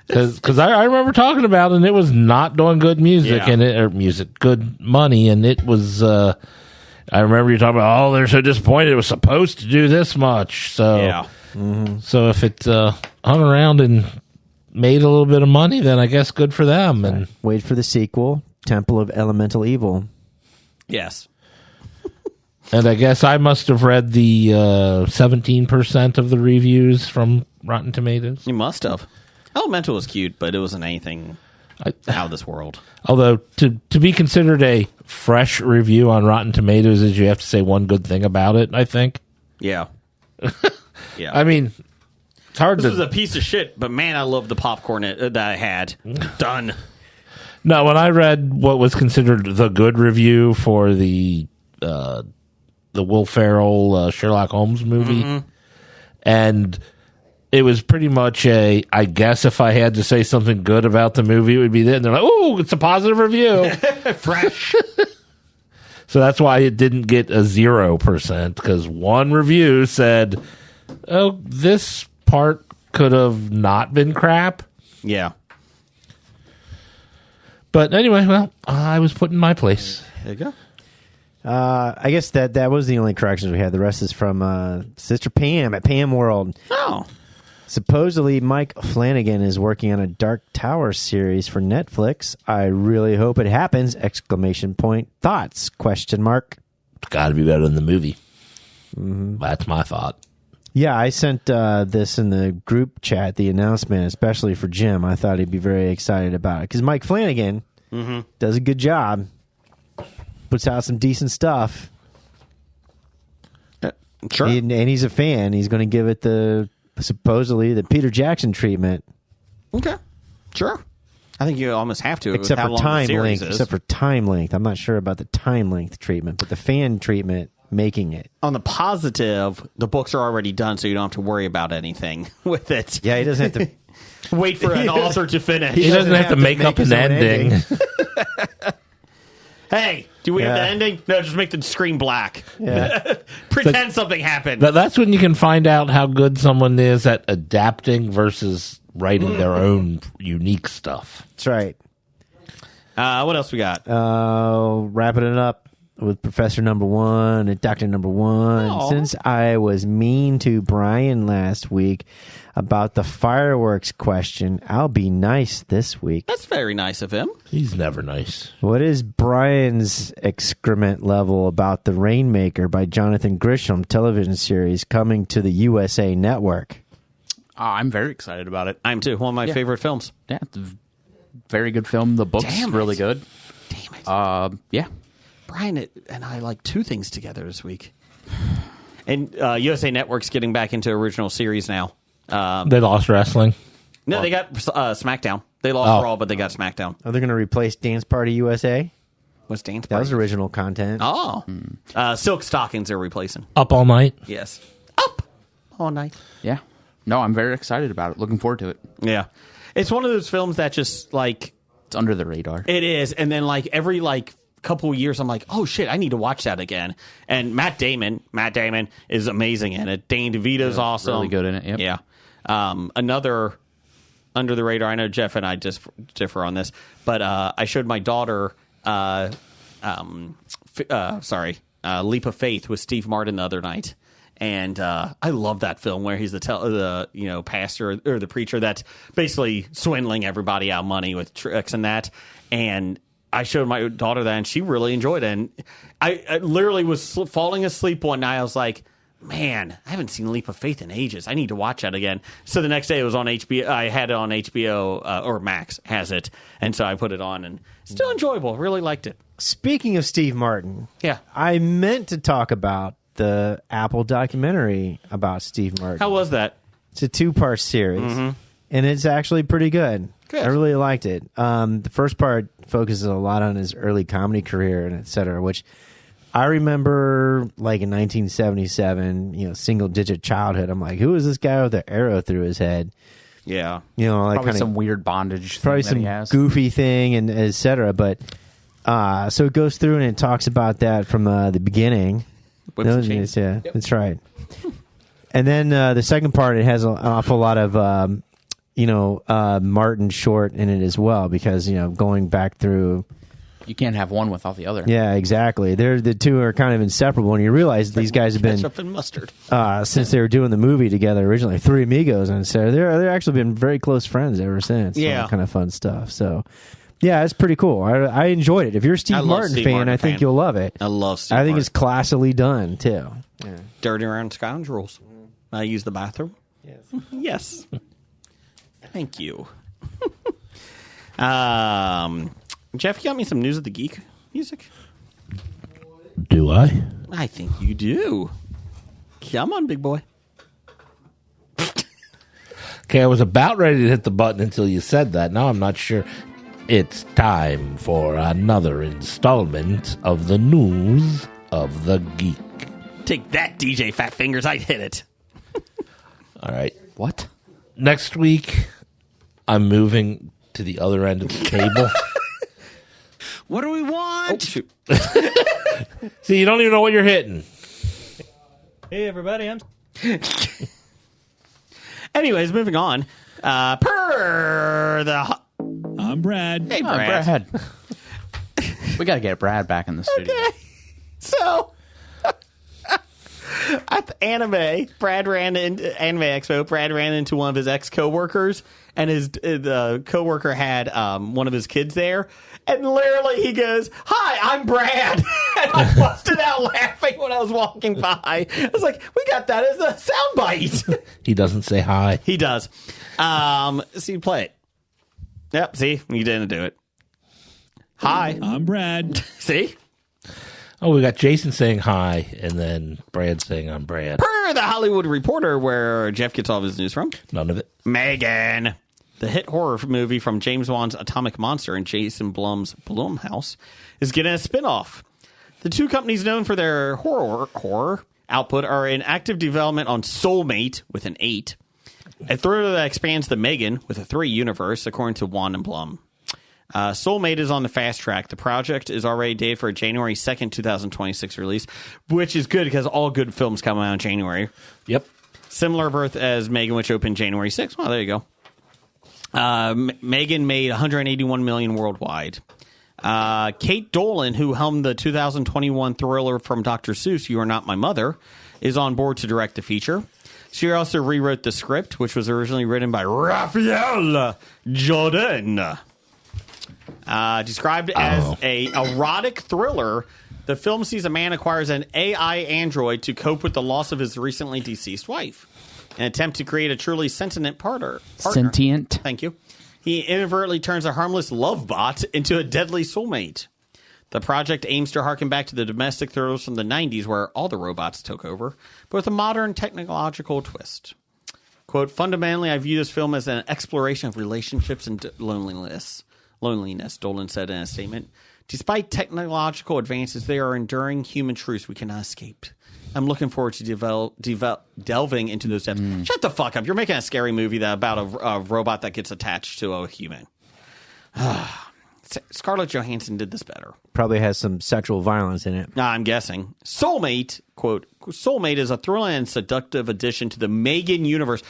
because I remember talking about it, and it was not doing good music Yeah. good money, and it was. I remember you talking about, they're so disappointed it was supposed to do this much. So Yeah. so if it hung around and made a little bit of money, then I guess good for them. And Wait for the sequel, Temple of Elemental Evil. Yes. and I guess I must have read the 17% of the reviews from Rotten Tomatoes. You must have. Elemental was cute, but it wasn't anything out of this world. Although to be considered a fresh review on Rotten Tomatoes is you have to say one good thing about it, I think. Yeah. Yeah. I mean, it's hard This was to... a piece of shit, but man, I love the popcorn that I had. Done. No, when I read what was considered the good review for the Will Ferrell Sherlock Holmes movie, and it was pretty much I guess if I had to say something good about the movie, it would be that. And they're like, oh, it's a positive review. Fresh. So that's why it didn't get a 0%, because one review said, oh, this part could have not been crap. Yeah. But anyway, well, I was put in my place. There you go. I guess that was the only corrections we had. The rest is from Sister Pam at Pam World. Oh. Supposedly, Mike Flanagan is working on a Dark Tower series for Netflix. I really hope it happens! ! Thoughts? ? It's got to be better than the movie. That's my thought. Yeah, I sent this in the group chat, the announcement, especially for Jim. I thought he'd be very excited about it because Mike Flanagan does a good job, puts out some decent stuff. Sure. And he's a fan. He's going to give it supposedly the Peter Jackson treatment. Okay. Sure. I think you almost have to. Except with how for long the time series length. is. Except for time length. I'm not sure about the time length treatment, but the fan treatment making it. On the positive, the books are already done, so you don't have to worry about anything with it. Yeah, he doesn't have to. Wait for an author to finish. He doesn't have to make up his an own ending. Hey, do we have the Yeah. ending? No, just make the screen black. Yeah. Pretend something happened. That's when you can find out how good someone is at adapting versus writing their own unique stuff. That's right. What else we got? Wrapping it up with Professor Number One and Doctor Number One. Aw. Since I was mean to Brian last week about the fireworks question, I'll be nice this week. That's very nice of him. He's never nice. What is Brian's excrement level about The Rainmaker by Jonathan Grisham television series coming to the USA Network? I'm very excited about it. I'm too. One of my favorite films. Yeah, it's a very good film. The book's Damn it. really good. Damn it. Yeah. Brian and I like two things together this week. And USA Network's getting back into original series now. They lost wrestling. No, they got SmackDown. They lost Raw, but they got SmackDown. Are they going to replace Dance Party USA? What's Dance That was Party? original content. Oh. Silk Stockings are replacing. Up all night. Yes. Up all night. Yeah. No, I'm very excited about it. Looking forward to it. Yeah. It's one of those films that just, like... It's under the radar. It is. And then, like, every, like, couple of years, I'm like, oh, shit, I need to watch that again. And Matt Damon is amazing in it. Dane DeVito's awesome. really good in it, yep. Yeah. Another under the radar, I know Jeff and I differ on this, but I showed my daughter, Leap of Faith with Steve Martin the other night. And I love that film where he's the pastor or the preacher that's basically swindling everybody out of money with tricks and that. And I showed my daughter that, and she really enjoyed it. And I literally was falling asleep one night. I was like, man, I haven't seen Leap of Faith in ages. I need to watch that again. So the next day it was on HBO. I had it on HBO, or Max has it. And so I put it on, and still enjoyable. Really liked it. Speaking of Steve Martin, Yeah. I meant to talk about the Apple documentary about Steve Martin. How was that? It's a 2-part series, and it's actually pretty good. Good. I really liked it. The first part focuses a lot on his early comedy career and et cetera, which I remember like in 1977, single-digit childhood. I'm like, who is this guy with an arrow through his head? Yeah. Like Probably kinda, some weird bondage probably thing some that he has. goofy thing and et cetera. But so it goes through and it talks about that from the beginning. Whips and chains. Yeah, that's right. And then the second part, it has an awful lot of Martin Short in it as well, because going back through You can't have one without the other. Yeah, exactly. The two are kind of inseparable, and you realize these guys have been Ketchup and mustard. since they were doing the movie together originally, Three Amigos, and so they're actually been very close friends ever since. Yeah. All that kind of fun stuff. So, yeah, it's pretty cool. I enjoyed it. If you're a I Steve love Martin Steve fan, Martin I think fan. you'll love it. I love Steve I think Martin. it's classily done too. Dirty Around Scoundrels. I use the bathroom. Yes. Thank you. Jeff, you got me some News of the Geek music? Do I? I think you do. Come on, big boy. Okay, I was about ready to hit the button until you said that. Now I'm not sure. It's time for another installment of the News of the Geek. Take that, DJ Fat Fingers. I hit it. All right. What? Next week, I'm moving to the other end of the table. What do we want? Oh, shoot. See, you don't even know what you're hitting. Hey, everybody, I'm... Anyways, moving on. I'm Brad. Hey, Oh, Brad. Brad. We got to get Brad back in the studio. So, at the Anime Expo, Brad ran into one of his ex-coworkers, and his coworker had one of his kids there, and literally he goes, "Hi, I'm Brad," and I busted out laughing when I was walking by. I was like, "We got that as a soundbite." He doesn't say hi. He does. See, play it. Yep. See, you didn't do it. Hi, I'm Brad. see. Oh, we got Jason saying hi, and then Brad saying I'm Brad. Per the Hollywood Reporter, where Jeff gets all of his news from. None of it. Megan. The hit horror movie from James Wan's Atomic Monster and Jason Blum's Blumhouse is getting a spinoff. The two companies known for their horror output are in active development on Soulmate with an 8, a thriller that expands the Megan with a 3 universe, according to Wan and Blum. Soulmate is on the fast track. The project is already dated for a January 2nd, 2026 release, which is good because all good films come out in January. Yep. Similar birth as Megan, which opened January 6th. Well, there you go. Megan made $181 million worldwide. Kate Dolan, who helmed the 2021 thriller from Dr. Seuss, You Are Not My Mother, is on board to direct the feature. She also rewrote the script, which was originally written by Raphael Jordan. Described as a erotic thriller, the film sees a man acquires an AI android to cope with the loss of his recently deceased wife. An attempt to create a truly sentient partner. Sentient. Thank you. He inadvertently turns a harmless love bot into a deadly soulmate. The project aims to harken back to the domestic thrillers from the 90s where all the robots took over, but with a modern technological twist. Quote, fundamentally, I view this film as an exploration of relationships and loneliness, Dolan said in a statement. Despite technological advances, they are enduring human truths we cannot escape. I'm looking forward to delving into those depths. Shut the fuck up. You're making a scary movie about a robot that gets attached to a human. Scarlett Johansson did this better. Probably has some sexual violence in it. I'm guessing. Soulmate, quote, Soulmate is a thrilling and seductive addition to the Megan universe.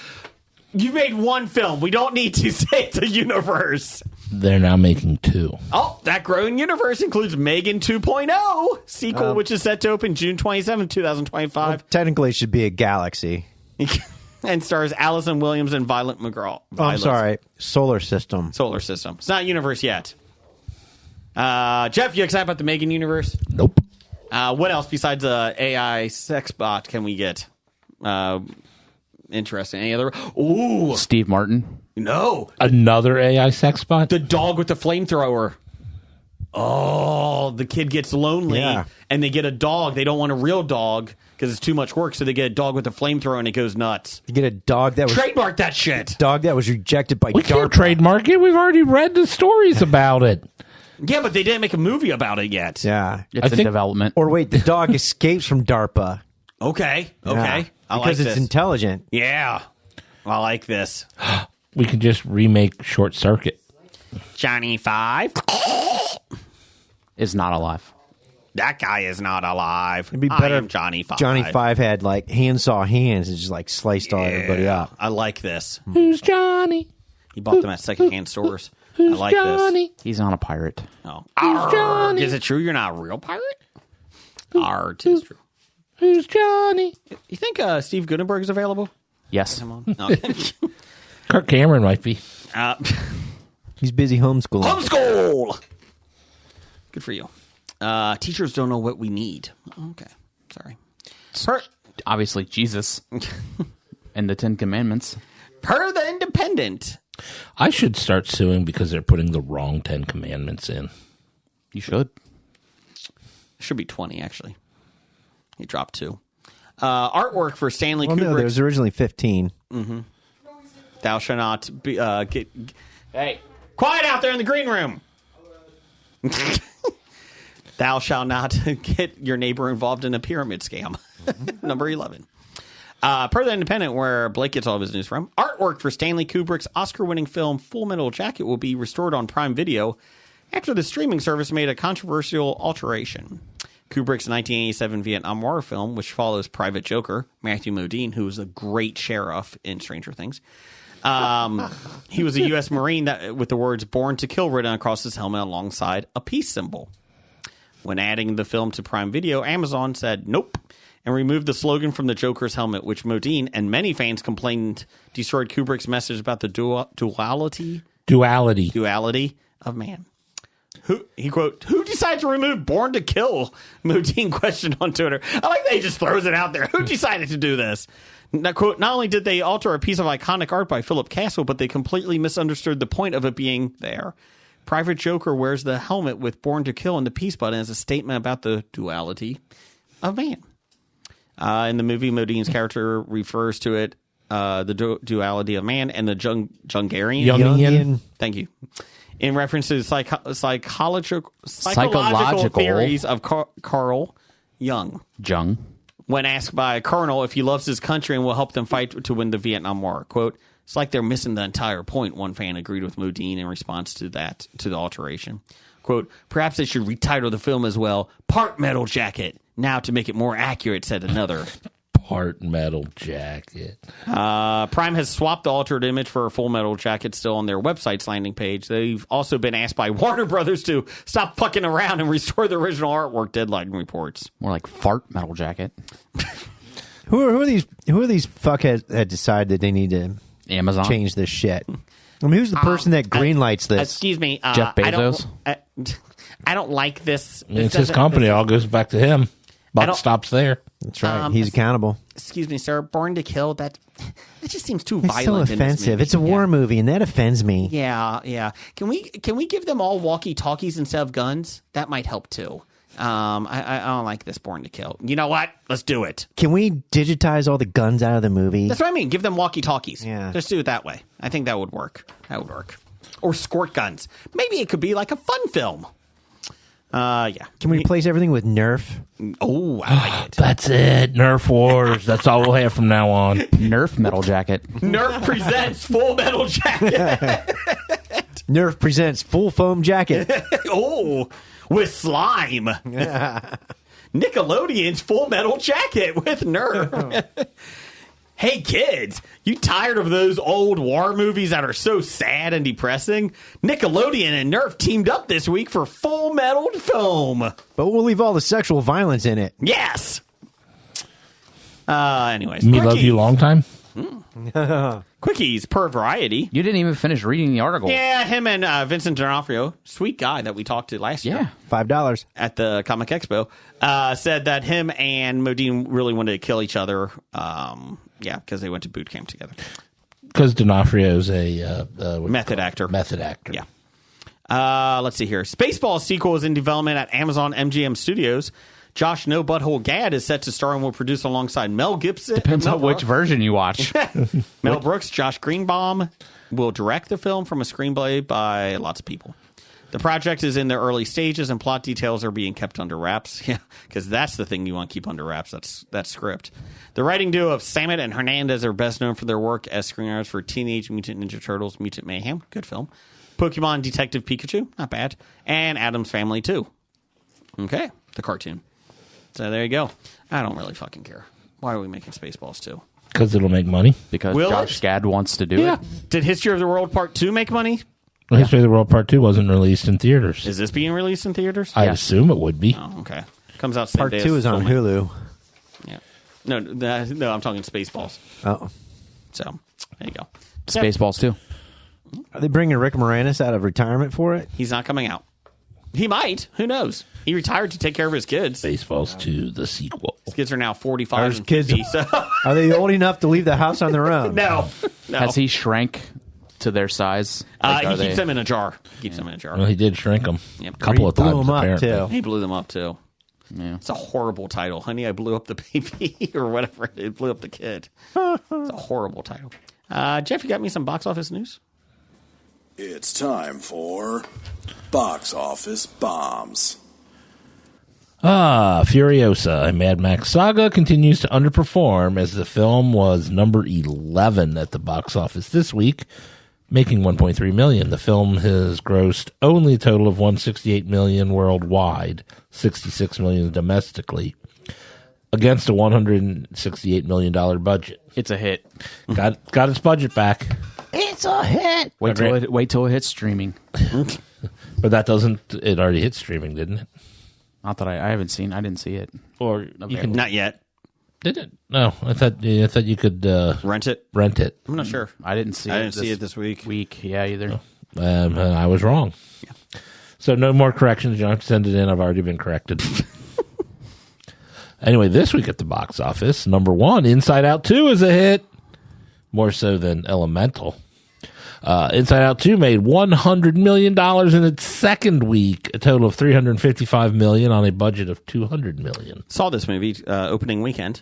You made one film. We don't need to say it's a universe. They're now making 2. Oh, that growing universe includes Megan 2.0 sequel, which is set to open June 27, 2025. Technically, it should be a galaxy. And stars Allison Williams and Violet McGraw. Oh, I'm sorry. Solar system. Solar system. It's not universe yet. Jeff, you excited about the Megan universe? Nope. What else besides AI sex bot can we get? Interesting. Any other? Ooh, Steve Martin. no. Another AI sex bot? The dog with the flamethrower. Oh, the kid gets lonely, Yeah. and they get a dog. They don't want a real dog because it's too much work, so they get a dog with a flamethrower, and it goes nuts. You get a dog that was Trademark that shit. rejected by We can't DARPA. trademark it. We've already read the stories about it. Yeah, but they didn't make a movie about it yet. Yeah. It's I in think- development. Or wait, the dog escapes from DARPA. Okay. Yeah. I like Because this. it's intelligent. Yeah. I like this. We can just remake Short Circuit. Johnny Five. Is not alive. That guy is not alive. It'd be better I am if Johnny Five. Johnny Five had like handsaw hands and just like sliced all everybody up. I like this. Who's Johnny? He bought them at secondhand stores. I like this. He's on a pirate. Oh. Arr, is it true you're not a real pirate? Arr, it is true. Who's Johnny? You think Steve Gutenberg is available? Yes. Come on. Okay. Kirk Cameron might be. He's busy homeschooling. Homeschool! Good for you. Teachers don't know what we need. Okay. Sorry. Obviously, Jesus and the Ten Commandments. Per the Independent. I should start suing because they're putting the wrong 10 Commandments in. You should. Should be 20, actually. He dropped 2. Artwork for Stanley Well, Kubrick. no, there was originally 15. Thou shalt not be, Hey, quiet out there in the green room. Thou shalt not get your neighbor involved in a pyramid scam. Number 11. Per the Independent, where Blake gets all of his news from, artwork for Stanley Kubrick's Oscar-winning film Full Metal Jacket will be restored on Prime Video after the streaming service made a controversial alteration. Kubrick's 1987 Vietnam War film, which follows Private Joker, Matthew Modine, who was a great sheriff in Stranger Things. He was a U.S. Marine with the words "Born to Kill" written across his helmet alongside a peace symbol. When adding the film to Prime Video, Amazon said nope and removed the slogan from the Joker's helmet, which Modine and many fans complained destroyed Kubrick's message about the duality of man. Who decided to remove "Born to Kill"? Modine questioned on Twitter. I like that he just throws it out there. Who decided to do this? Now, quote, not only did they alter a piece of iconic art by Philip Castle, but they completely misunderstood the point of it being there. Private Joker wears the helmet with "Born to Kill" and the peace button as a statement about the duality of man. In the movie, Modine's character refers to it, the duality of man and the Jungian. Thank you. In reference to psychological theories of Carl Jung. When asked by a colonel if he loves his country and will help them fight to win the Vietnam War, quote, "It's like they're missing the entire point," one fan agreed with Modine in response to the alteration. Quote, "Perhaps they should retitle the film as well, Part Metal Jacket, now to make it more accurate," said another. Part Metal Jacket. Prime has swapped the altered image for a Full Metal Jacket still on their website's landing page. They've also been asked by Warner Brothers to stop fucking around and restore the original artwork, Deadline reports. More like Fart Metal Jacket. Who are these fuckheads that decide that they need to Amazon. change this shit? I mean, who's the person that greenlights this? Excuse me. Jeff Bezos? I don't like this. It's his company. It all goes back to him. Buck stops there. That's right. He's accountable. Excuse me, sir. Born to Kill, that just seems too It's violent. so offensive. It's a war movie, and that offends me. Yeah. Can we give them all walkie-talkies instead of guns? That might help too. I don't like this Born to Kill. You know what? Let's do it. Can we digitize all the guns out of the movie? That's what I mean. Give them walkie-talkies. Yeah. Just do it that way. I think that would work. Or squirt guns. Maybe it could be like a fun film. Yeah. Can we replace everything with Nerf? Oh, I like it. That's it. Nerf Wars. That's all we'll have from now on. Nerf Metal Jacket. Nerf presents Full Metal Jacket. Nerf presents Full Foam Jacket. Oh, with slime. Nickelodeon's Full Metal Jacket with Nerf. Hey kids, you tired of those old war movies that are so sad and depressing? Nickelodeon and Nerf teamed up this week for Full Metal Foam. But we'll leave all the sexual violence in it. Yes. Anyways. Me love you long time? Quickies per Variety. You didn't even finish reading the article. Yeah, him and Vincent D'Onofrio, sweet guy that we talked to last year. $5 At the Comic Expo, said that him and Modine really wanted to kill each other. Because they went to boot camp together. Because D'Onofrio's a Method actor. Yeah. Let's see here. Spaceballs sequel is in development at Amazon MGM Studios. Josh No Butthole Gad is set to star and will produce alongside Mel Gibson. Depends on which version you watch. Mel Brooks, Josh Greenbaum will direct the film from a screenplay by lots of people. The project is in the early stages and plot details are being kept under wraps. Yeah, because that's the thing you want to keep under wraps. That's script. The writing duo of Samet and Hernandez are best known for their work as screenwriters for Teenage Mutant Ninja Turtles, Mutant Mayhem, good film. Pokemon Detective Pikachu, not bad. And Addams Family 2. Okay, the cartoon. So there you go. I don't really fucking care. Why are we making Spaceballs 2? Because it'll make money. Because Will Josh it? Gad wants to do it. Did History of the World Part 2 make money? History of the World Part 2 wasn't released in theaters. Is this being released in theaters? I'd assume it would be. Oh, okay. Comes out same Part day 2 as is on filming. Hulu. Yeah. No, I'm talking Spaceballs. Oh. So, there you go. Spaceballs too. Are they bringing Rick Moranis out of retirement for it? He's not coming out. He might. Who knows? He retired to take care of his kids. Baseballs 2, the sequel. His kids are now 45 Ours and kids- 50, so Are they old enough to leave the house on their own? no. Has he shrank to their size? He Like, are keeps they- them in a jar. Keeps them in a jar. Well, he did shrink them Yep. a couple of Blew times, him up, apparently. too. He blew them up, too. Yeah. It's a horrible title. Honey, I blew up the baby or whatever. It blew up the kid. It's a horrible title. Jeff, you got me some box office news? It's time for Box Office Bombs. Furiosa, a Mad Max saga, continues to underperform as the film was number 11 at the box office this week, making $1.3 million. The film has grossed only a total of $168 million worldwide, $66 million domestically, against a $168 million budget. It's a hit. Got its budget back, It's a hit. Wait till it hits streaming. but that doesn't. It already hit streaming, didn't it? Not that I haven't seen. I didn't see it. Or you can Not yet. did it? No, I thought you could Rent it? rent it. I'm not sure. I didn't see. I didn't see it this week. Yeah, either. I was wrong. So no more corrections. You don't have to send it in. I've already been corrected. Anyway, this week at the box office, number 1, Inside Out 2 is a hit. More so than Elemental. Inside Out 2 made $100 million in its second week, a total of $355 million on a budget of $200 million. Saw this movie opening weekend.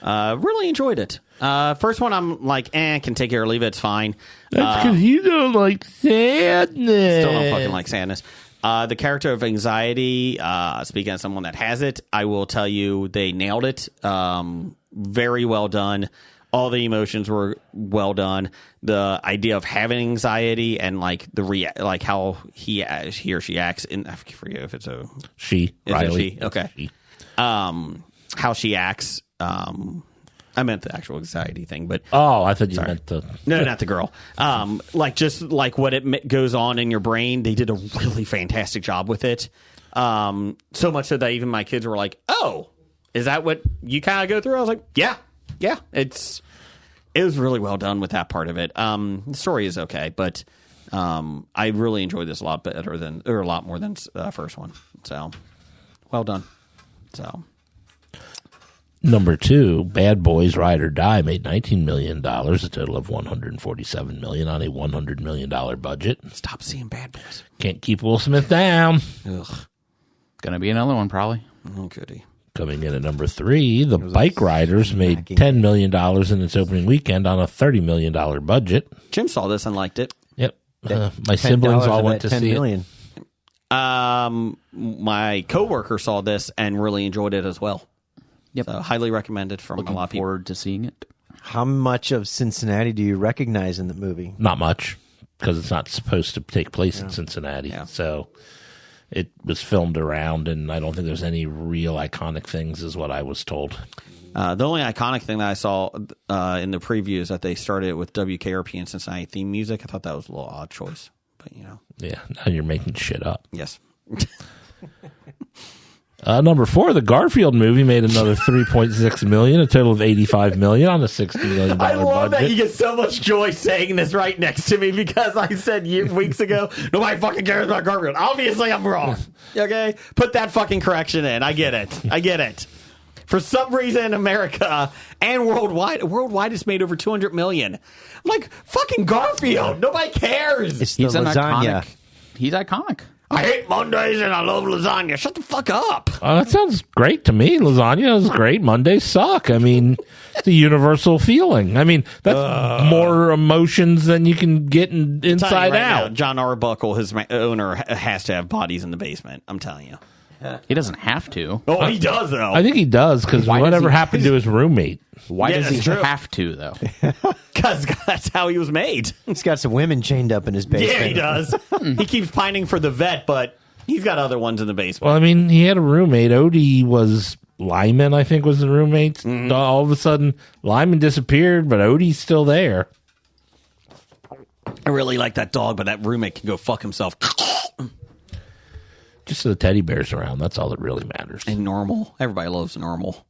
Really enjoyed it. First one, I'm like, can take it or leave it. It's fine. That's because you don't like sadness. Still don't fucking like sadness. The character of anxiety, speaking as someone that has it, I will tell you they nailed it. Very well done. All the emotions were well done. The idea of having anxiety and like like how he or she acts in, I forget if it's a She, is Riley. it she? Okay. She. How she acts. I meant the actual anxiety thing, but Oh, I thought you meant the... no, not the girl. Like just like what it goes on in your brain. They did a really fantastic job with it. So much so that even my kids were like, "Oh, is that what you kind of go through?" I was like, "Yeah. It was really well done with that part of it. The story is okay, but I really enjoyed this a lot more than the first one. So well done. So Number 2, Bad Boys Ride or Die made $19 million, a total of $147 million on a $100 million budget. stop seeing Bad Boys. Can't keep Will Smith down. Ugh, Gonna be another one probably. oh goody. Coming in at number 3, The Bike Riders made $10 million in its opening weekend on a $30 million budget. Jim saw this and liked it. Yep. My siblings all went to see it. million. My coworker saw this and really enjoyed it as well. Yep. So highly recommended from Looking a lot of people. forward to seeing it. How much of Cincinnati do you recognize in the movie? Not much, because it's not supposed to take place in Cincinnati. Yeah. So it was filmed around, and I don't think there's any real iconic things, is what I was told. The only iconic thing that I saw in the preview is that they started it with WKRP and Cincinnati theme music. I thought that was a little odd choice, but you know, Yeah, now you're making shit up. yes. Number 4, the Garfield movie made another $3.6 million, a total of $85 million on a $60 million I love budget. that you get so much joy saying this right next to me because I said weeks ago, nobody fucking cares about Garfield. Obviously, I'm wrong. Okay? Put that fucking correction in. I get it. For some reason in America and worldwide it's made over $200 million. I'm like, fucking Garfield. Nobody cares. It's the He's an lasagna. iconic. He's iconic. I hate Mondays and I love lasagna. Shut the fuck up. That sounds great to me. Lasagna is great. Mondays suck. I mean, it's a universal feeling. I mean, that's more emotions than you can get inside Right out. now, John Arbuckle, his owner, has to have bodies in the basement. I'm telling you. He doesn't have to. Oh, he does though. I think he does, because Why does whatever he- happened to his roommate? Why Yeah, does he that's true. have to though? Because that's how he was made. He's got some women chained up in his basement. Yeah, he does. He keeps pining for the vet, but he's got other ones in the basement. Well, I mean, he had a roommate. Odie was Lyman, I think, was the roommate. All of a sudden, Lyman disappeared, but Odie's still there. I really like that dog, but that roommate can go fuck himself. Just so the teddy bear's around. That's all that really matters. And Normal. Everybody loves Normal.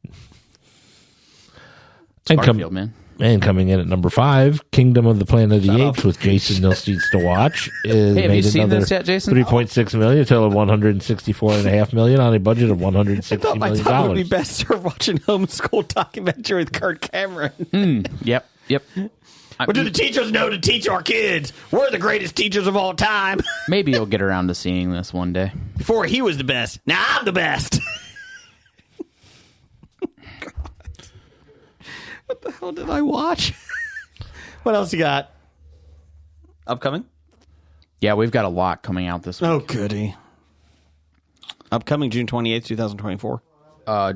And Garfield, man. And coming in at number 5, Kingdom of the Planet of the Apes with Jason Nils Needs to Watch is Hey, have you made seen another this yet, Jason? $3.6 million, a total of $164.5 million on a budget of $160 My million. time would be best served watching homeschool documentary with Kurt Cameron. Yep. What do the teachers know to teach our kids? We're the greatest teachers of all time. Maybe you'll get around to seeing this one day. Before he was the best, now I'm the best. What the hell did I watch? What else you got? Upcoming? Yeah, we've got a lot coming out this week. Oh, goody. Upcoming June 28th, 2024.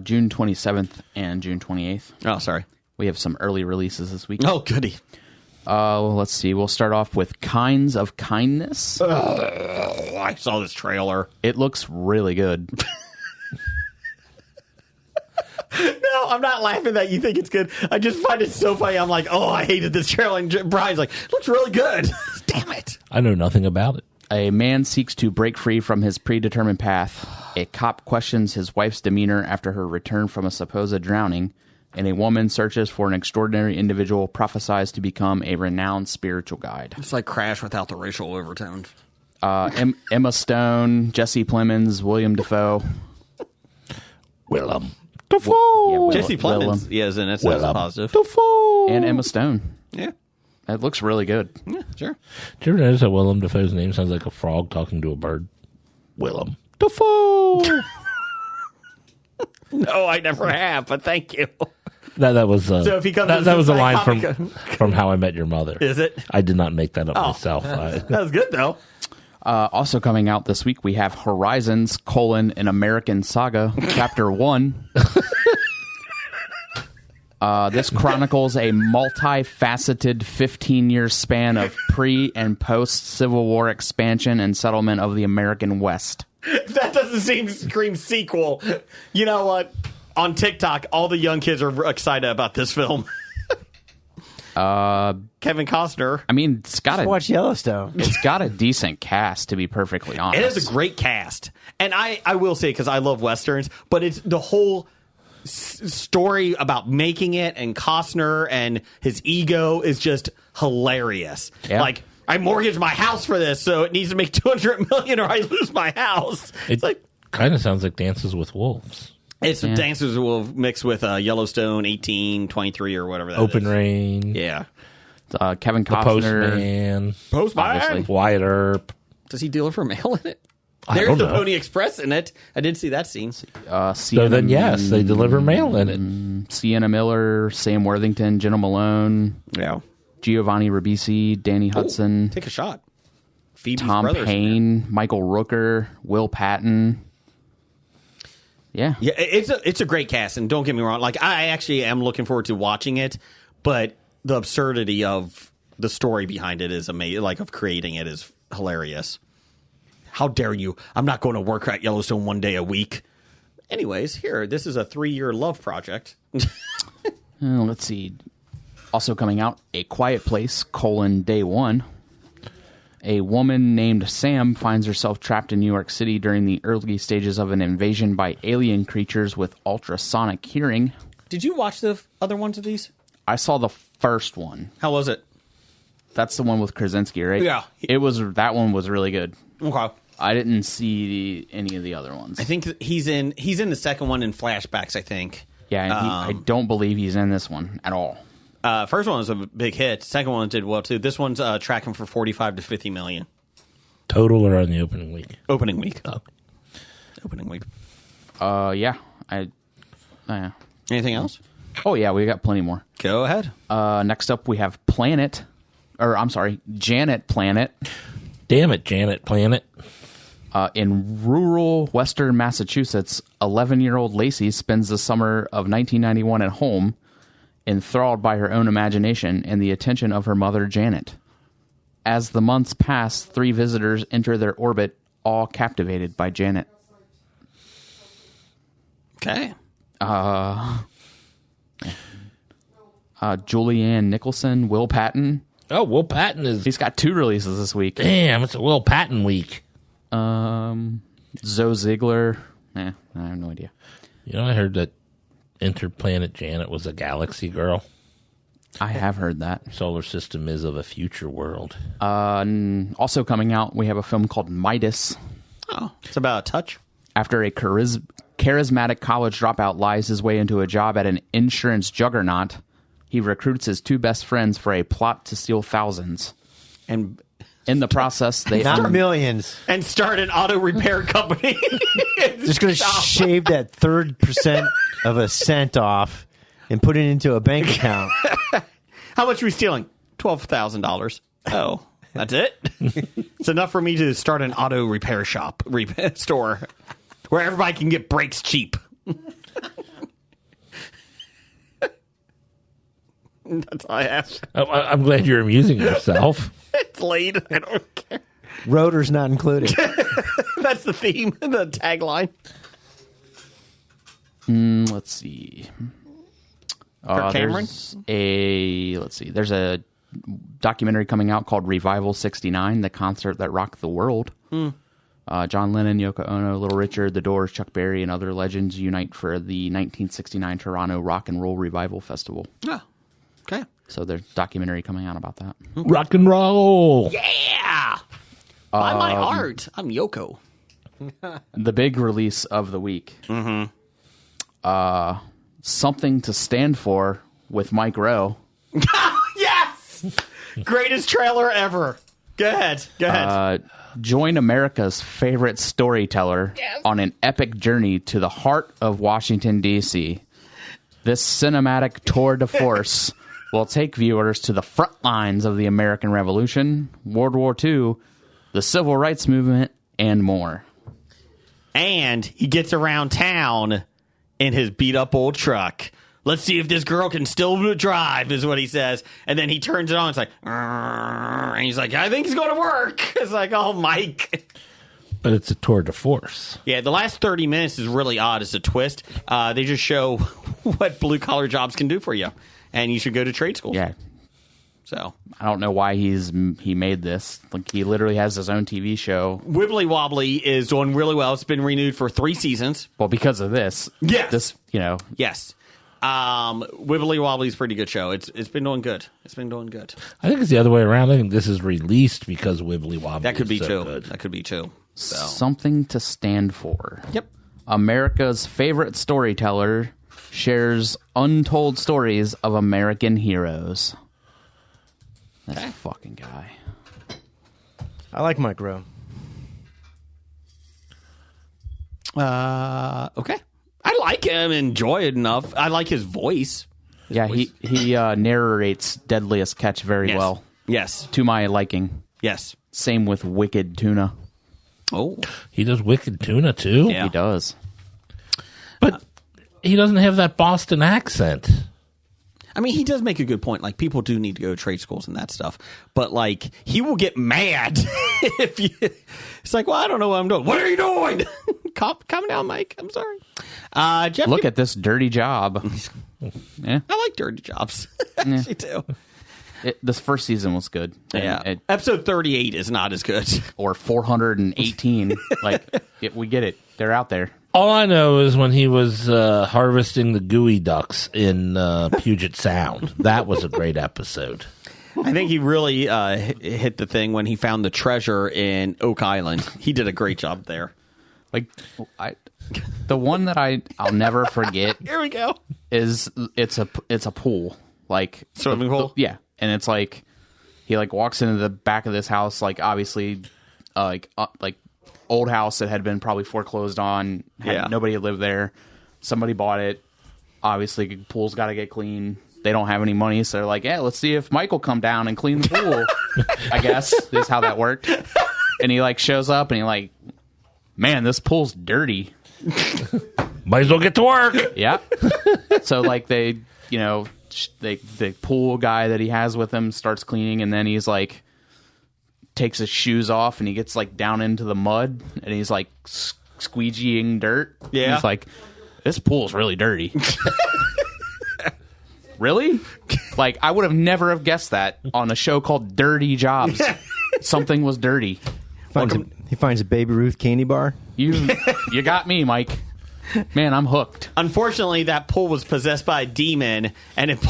June 27th and June 28th. Oh, sorry. We have some early releases this week. Oh, goody. Let's see. We'll start off with Kinds of Kindness. Oh, I saw this trailer. It looks really good. No, I'm not laughing that you think it's good. I just find it so funny. I'm like, oh, I hated this trailer. And Brian's like, looks really good. Damn it. I know nothing about it. A man seeks to break free from his predetermined path. A cop questions his wife's demeanor after her return from a supposed drowning. And a woman searches for an extraordinary individual prophesies to become a renowned spiritual guide. It's like Crash without the racial overtones. Emma Stone, Jesse Plemons, William Dafoe. Willem. Yeah, Jesse Plemons, Willem. yeah, is in it, so that's a positive. And Emma Stone. Yeah. It looks really good. Yeah, sure. Did you ever notice that Willem Dafoe's name sounds like a frog talking to a bird? Willem Dafoe. No, I never have, but thank you. That was So if he comes that, as that a was a line comic- from How I Met Your Mother. Is it? I did not make that up myself. That was good, though. Also coming out this week, we have Horizons, an American Saga, Chapter 1. This chronicles a multifaceted 15-year span of pre- and post-Civil War expansion and settlement of the American West. That doesn't scream sequel. You know what? On TikTok, all the young kids are excited about this film. Kevin Costner. I mean, it's got Watch Yellowstone. it's got a decent cast, to be perfectly honest. It is a great cast. And I will say, because I love Westerns, but it's the whole story about making it, and Costner and his ego is just hilarious. Yeah. Like, I mortgaged my house for this, so it needs to make $200 million or I lose my house. It's like, kind of sounds like Dances with Wolves. it's Dancers will mix with Yellowstone 1823 or whatever that Open is. Rain. Yeah. Kevin The Costner. Postman. Obviously. Wyatt Earp. Does he deliver mail in it? I There's don't the know. Pony Express in it. I did see that scene. So then, yes, they deliver mail in it. Sienna Miller, Sam Worthington, Jenna Malone, Yeah. Giovanni Ribisi, Danny Hudson, Take a shot. Phoebe's Tom brothers in there. Payne, Michael Rooker, Will Patton. Yeah. Yeah, it's a great cast, and don't get me wrong. Like, I actually am looking forward to watching it, but the absurdity of the story behind it is amazing. Like, of creating it is hilarious. How dare you? I'm not going to work at Yellowstone one day a week. Anyways, here, this is a 3-year love project. Let's see. Also coming out, A Quiet Place, Day 1. A woman named Sam finds herself trapped in New York City during the early stages of an invasion by alien creatures with ultrasonic hearing. Did you watch the other ones of these? I saw the first one. How was it? That's the one with Krasinski, right? Yeah. That one was really good. Okay. I didn't see any of the other ones. I think he's in the second one in flashbacks, I think. Yeah, and I don't believe he's in this one at all. First one was a big hit. Second one did well too. This one's tracking for 45 to 50 million. Total or on the opening week? Opening week. Oh. Opening week. Yeah. Anything else? Oh, yeah, we got plenty more. Go ahead. Next up, we have Janet Planet. Damn it, Janet Planet. In rural western Massachusetts, 11-year-old Lacey spends the summer of 1991 at home, enthralled by her own imagination and the attention of her mother, Janet. As the months pass, 3 visitors enter their orbit, all captivated by Janet. Okay. Julianne Nicholson, Will Patton. Oh, Will Patton is. He's got 2 releases this week. Damn, it's a Will Patton week. Zoe Ziegler. I have no idea. You know, I heard that Interplanet Janet was a galaxy girl. I have heard that. Solar system is of a future world. Also coming out, we have a film called Midas. Oh, it's about a touch. After a charismatic college dropout lies his way into a job at an insurance juggernaut, he recruits his 2 best friends for a plot to steal thousands. And in the process, they Not millions. and start an auto repair company. Just going to shave that 3% of a cent off and put it into a bank account. How much are we stealing? $12,000. Oh, that's it? It's enough for me to start an auto repair shop, store, where everybody can get brakes cheap. That's all I have. I'm glad you're amusing yourself. It's late. I don't care. Rotors not included. That's the theme, the tagline. Let's see. Kirk Cameron? There's a documentary coming out called Revival 69, the concert that rocked the world. John Lennon, Yoko Ono, Little Richard, The Doors, Chuck Berry, and other legends unite for the 1969 Toronto Rock and Roll Revival Festival. Oh, okay. So there's a documentary coming out about that. Rock and roll. Yeah! Buy my art. I'm Yoko. The big release of the week. Something to Stand For with Mike Rowe. Yes! Greatest trailer ever. Go ahead. Join America's favorite storyteller on an epic journey to the heart of Washington, D.C. This cinematic tour de force will take viewers to the front lines of the American Revolution, World War II, the Civil Rights Movement, and more. And he gets around town in his beat-up old truck. Let's see if this girl can still drive, is what he says. And then he turns it on. It's like, and he's like, I think it's going to work. It's like, oh, Mike. But it's a tour de force. Yeah, the last 30 minutes is really odd. It's a twist. They just show what blue-collar jobs can do for you. And you should go to trade school. Yeah. So I don't know why he made this. Like, he literally has his own TV show. Wibbly Wobbly is doing really well. It's been renewed for 3 seasons. Well, because of this. Yes. This, Yes. Wibbly Wobbly is a pretty good show. It's been doing good. It's been doing good. I think it's the other way around. I think this is released because Wibbly Wobbly. That could be is so too. good. That could be too. So. Something to Stand For. Yep. America's favorite storyteller shares untold stories of American heroes. This fucking guy. I like Mike Rowe. Okay. I like him, enjoy it enough. I like his voice. Yeah, he narrates Deadliest Catch very Yes. well. Yes. To my liking. Yes. Same with Wicked Tuna. Oh. He does Wicked Tuna too. Yeah. He does. But he doesn't have that Boston accent. I mean, he does make a good point. Like, people do need to go to trade schools and that stuff. But, like, he will get mad if you... It's like, well, I don't know what I'm doing. What are you doing? Calm down, Mike. I'm sorry. Jeff, Look at this dirty job. Yeah. I like dirty jobs. Actually, too. This first season was good. Yeah. Episode 38 is not as good. Or 418. We get it. They're out there. All I know is when he was harvesting the gooey ducks in Puget Sound. That was a great episode. I think he really hit the thing when he found the treasure in Oak Island. He did a great job there. The one that I'll never forget. Here we go. Is it's a pool, like Swimming pool? Yeah, and it's like he walks into the back of this house, obviously, old house that had been probably foreclosed on. Nobody had lived there. Somebody bought it. Obviously, pool's got to get clean. They don't have any money, so they're like, yeah, let's see if Mike will come down and clean the pool. I guess is how that worked. And he shows up and he man, this pool's dirty. Might as well get to work. Yeah. So the pool guy that he has with him starts cleaning, and then he's takes his shoes off and he gets down into the mud and he's squeegeeing dirt. Yeah. He's this pool's really dirty. Really? Like, I would have never have guessed that on a show called Dirty Jobs. Something was dirty. He finds a Baby Ruth candy bar. You got me, Mike. Man, I'm hooked. Unfortunately, that pool was possessed by a demon, and it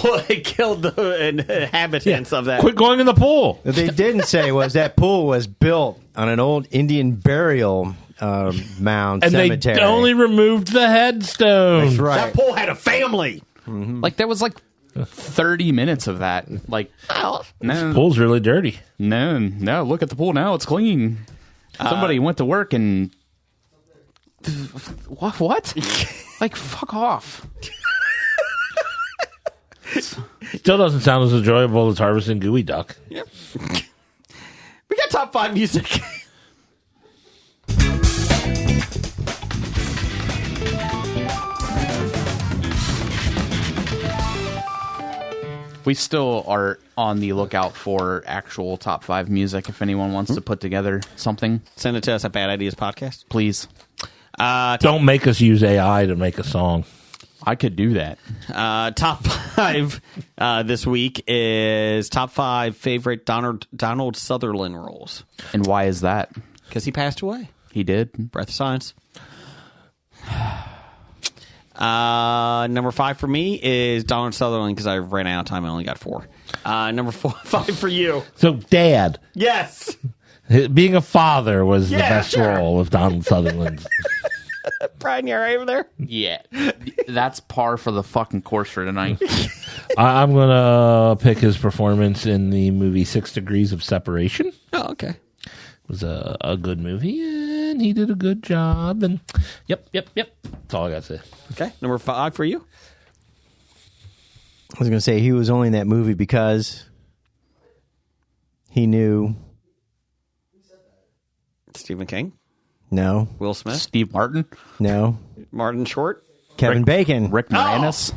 killed the inhabitants of that. Quit going in the pool. What they didn't say was that pool was built on an old Indian burial mound And cemetery. they only removed the headstone. That's right. That pool had a family. Like, there was like 30 minutes of that. Like, no, Pool's really dirty. no, look at the pool now. It's clean. Somebody went to work and... What? Like, fuck off. Still doesn't sound as enjoyable as harvesting gooey duck. Yep. We got top 5 music. We still are on the lookout for actual top 5 music. If anyone wants to put together something, Send it to us at Bad Ideas Podcast. please. Don't make us use AI to make a song. I could do that. Top 5 this week is top 5 favorite Donald Sutherland roles. And why is that? Because he passed away. He did. Breath of Science. Number 5 for me is Donald Sutherland because I ran out of time. I only got 4. Number 5 for you. So, Dad, Yes. being a father was the Yeah, best sure. role of Donald Sutherland. Brian, you all right over there? Yeah. That's par for the fucking course for tonight. I'm going to pick his performance in the movie 6 Degrees of Separation. Oh, okay. It was a good movie, and he did a good job. And yep. That's all I got to say. Okay. Number 5 for you. I was going to say he was only in that movie because he knew. Stephen King. No, Will Smith. Steve Martin, no. Martin Short. Kevin Bacon. Rick Moranis.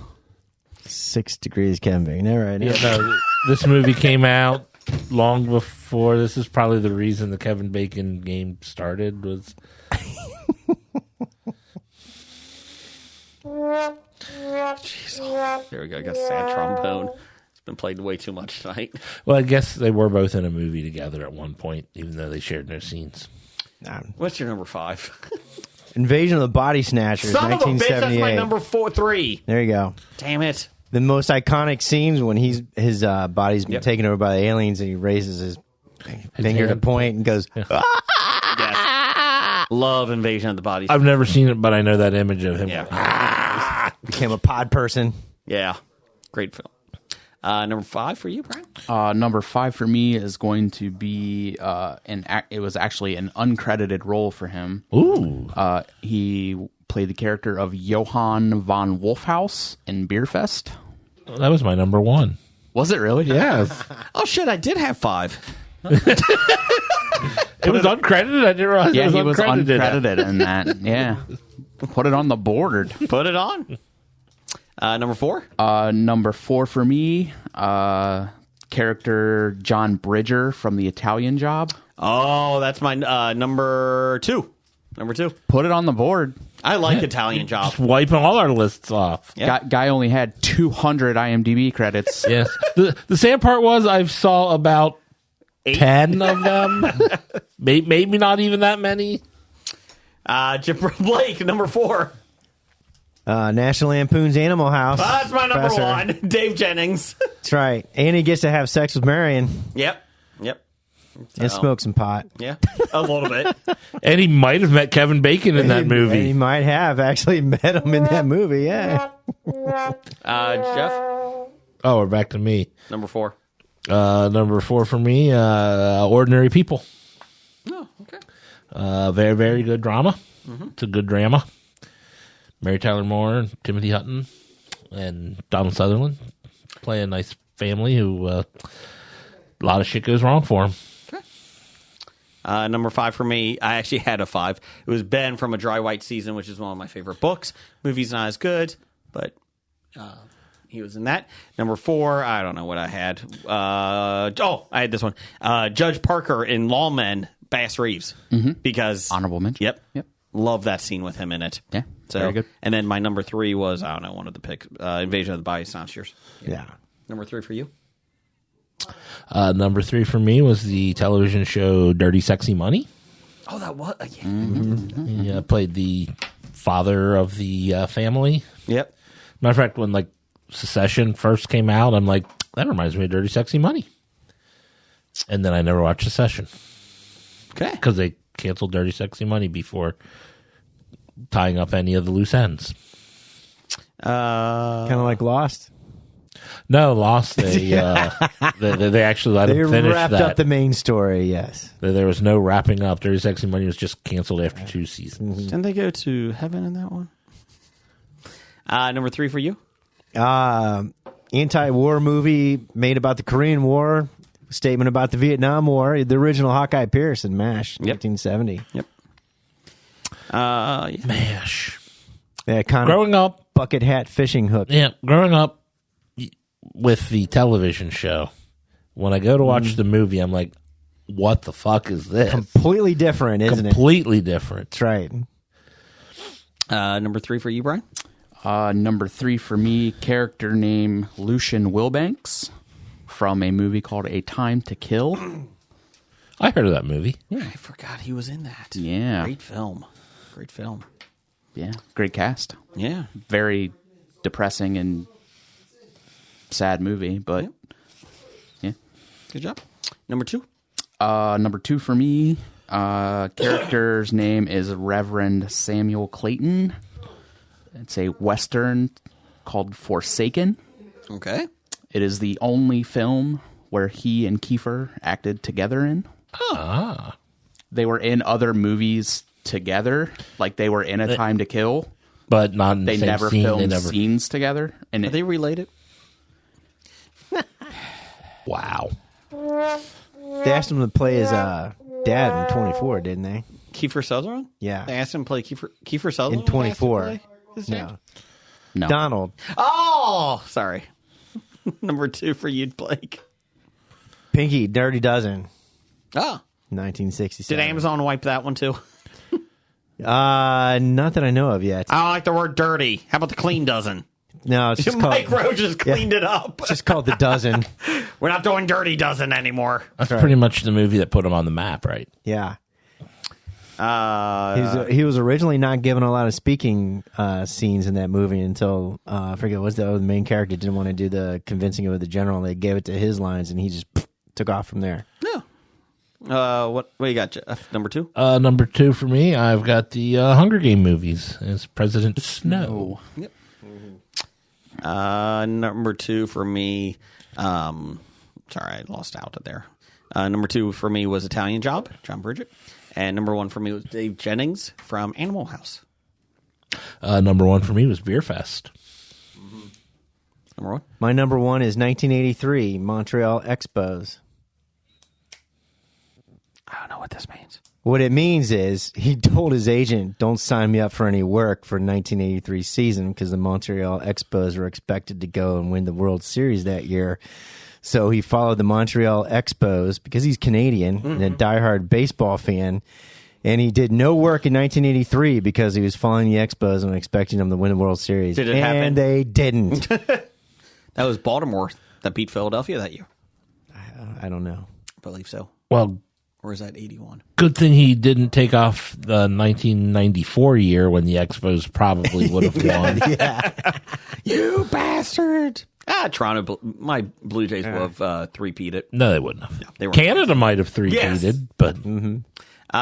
6 Degrees Kevin Bacon. All right. No, this movie came out long before. This is probably the reason the Kevin Bacon game started. Was There we go. I got a sad trombone. It's been played way too much tonight. well, I guess they were both in a movie together at one point, even though they shared no scenes. What's your number 5? Invasion of the Body Snatchers, Son of a bitch, that's 1978. my number 3. There you go. Damn it. The most iconic scenes when his body's been Yep. taken over by the aliens and he raises his finger to hand. point and goes, Yes. Love Invasion of the Body. I've never seen it, but I know that image of him. Yeah. became a pod person. Yeah. Great film. Number 5 for you, Brian? Number 5 for me is going to be it was actually an uncredited role for him. Ooh. He played the character of Johann von Wolfhaus in Beerfest. That was my number 1. Was it really? Yes. Oh, shit. I did have 5. It was uncredited? I didn't realize Yeah, it was he was uncredited. uncredited in that. Yeah. Put it on the board. Put it on. Number 4? Number 4 for me, character John Bridger from The Italian Job. Oh, that's my number 2. Number 2. Put it on the board. I like Italian Job. Just wiping all our lists off. Yeah. Guy only had 200 IMDb credits. Yes. The sad part was I saw about 10 of them. Maybe not even that many. Jim Blake, number 4. National Lampoon's Animal House. That's my number Professor. 1. Dave Jennings. That's right. And he gets to have sex with Marion Yep. and smoke some pot. Yeah. A little bit. And he might have met Kevin Bacon in that And he movie. might have actually met him in that movie, yeah. Jeff, Oh, we're back to me. number 4. Number 4 for me, Ordinary People. Oh, okay. Very, very good drama. It's a good drama. Mary Tyler Moore, Timothy Hutton, and Donald Sutherland play a nice family who a lot of shit goes wrong for them. Number 5 for me, I actually had a 5. It was Ben from A Dry White Season, which is one of my favorite books. Movie's not as good, but he was in that. Number 4, I don't know what I had. I had this one. Judge Parker in Lawmen, Bass Reeves. Because Honorable mention. Yep. Love that scene with him in it. Yeah. So, Very good. And then my number 3 was, I don't know, one of the picks, Invasion of the Body Snatchers. Yeah. Number 3 for you? Number 3 for me was the television show Dirty Sexy Money. Oh, that was, yeah. He played the father of the family. Yep. Matter of fact, when like Succession first came out, I'm like, that reminds me of Dirty Sexy Money. And then I never watched Succession Okay. because they canceled Dirty Sexy Money before tying up any of the loose ends. Kind of like Lost. No, Lost. They actually let They him finish wrapped that. up the main story, yes. There was no wrapping up. Dirty Sexy Money was just canceled after 2 seasons. Didn't they go to heaven in that one? Number 3 for you? Anti-war movie made about the Korean War, statement about the Vietnam War, the original Hawkeye Pierce in MASH, 1970. Yep. Yeah. MASH. Yeah, kind of Growing up, bucket hat fishing hook. growing up with the television show, when I go to watch the movie, I'm like, what the fuck is this? Completely different, isn't it? Completely different. That's right. Number 3 for you, Brian? Number 3 for me, character name Lucian Wilbanks from a movie called A Time to Kill. I heard of that movie. I forgot he was in that. Yeah. Great film. Yeah, great cast. Yeah. Very depressing and sad movie, but yeah. Good job. Number 2? Number 2 for me, character's name is Reverend Samuel Clayton. It's a Western called Forsaken. Okay. It is the only film where he and Kiefer acted together in. Ah. They were in other movies together, like they were in A Time to Kill. But not in the They same never scene. filmed They never. scenes together. And Are they related? Wow. They asked him to play his dad in 24, didn't they? Kiefer Sutherland? Yeah. They asked him to play Kiefer Sutherland? In 24. They asked him to play his dad? No. no. Donald. Oh, sorry. Number 2 for you, Blake. Pinky, Dirty Dozen, Oh. 1967. Did Amazon wipe that one too? Not that I know of yet. I don't like the word dirty. How about the clean dozen? No, it's just called, Mike Rowe just cleaned it up. it's just called The Dozen. We're not doing dirty dozen anymore. That's pretty much the movie that put him on the map, right? Yeah. He was originally not given a lot of speaking scenes in that movie until I forget what's the main character didn't want to do the convincing of the general. They gave it to his lines, and he just took off from there. No. What you got, Jeff? Number 2? Number 2 for me, I've got the Hunger Game movies as President Snow. Yep. Number 2 for me. Sorry, I lost out there. Number 2 for me was Italian Job, John Bridget. And number 1 for me was Dave Jennings from Animal House. Number 1 for me was Beer Fest. Number 1? My number 1 is 1983 Montreal Expos. I don't know what this means. What it means is he told his agent, don't sign me up for any work for 1983 season because the Montreal Expos were expected to go and win the World Series that year. So he followed the Montreal Expos because he's Canadian and a diehard baseball fan. And he did no work in 1983 because he was following the Expos and expecting them to win the World Series. Did it happen? And they didn't. That was Baltimore that beat Philadelphia that year. I don't know. I believe so. Well, Or is that 81? good thing he didn't take off the 1994 year when the Expos probably would have won. You bastard! Toronto, my Blue Jays would have three-peated. No, they wouldn't have. they weren't. Canada might have three-peated, Yes. but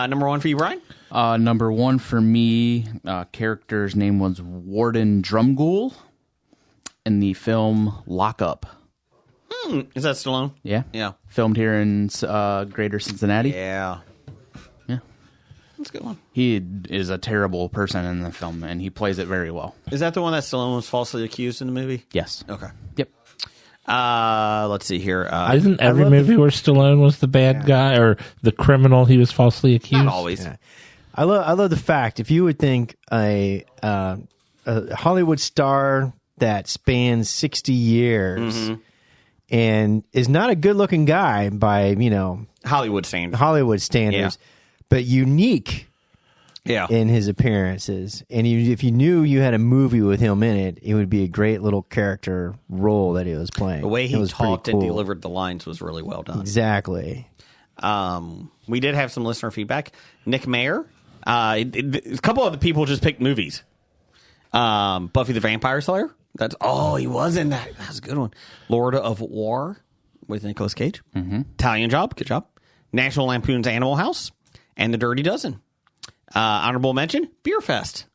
Number 1 for you, Brian? Number 1 for me, character's name was Warden Drumgool in the film Lock Up. Is that Stallone? Yeah. Yeah. Filmed here in Greater Cincinnati. Yeah. Yeah. That's a good one. He is a terrible person in the film, and he plays it very well. Is that the one that Stallone was falsely accused in the movie? Yes. Okay. Yep. Let's see here. isn't every movie where Stallone was the bad guy or the criminal he was falsely accused? Not always. Yeah. I love the fact if you would think a Hollywood star that spans 60 years and is not a good looking guy by Hollywood standards. Hollywood standards, but unique in his appearances. And if you knew you had a movie with him in it, it would be a great little character role that he was playing. The way It he was pretty talked and cool. delivered the lines was really well done. Exactly. We did have some listener feedback. Nick Mayer, a couple of the people just picked movies. Buffy the Vampire Slayer. He was in that. That was a good one. Lord of War with Nicolas Cage. Mm-hmm. Italian Job. Good job. National Lampoon's Animal House and The Dirty Dozen. Honorable mention, Beer Fest.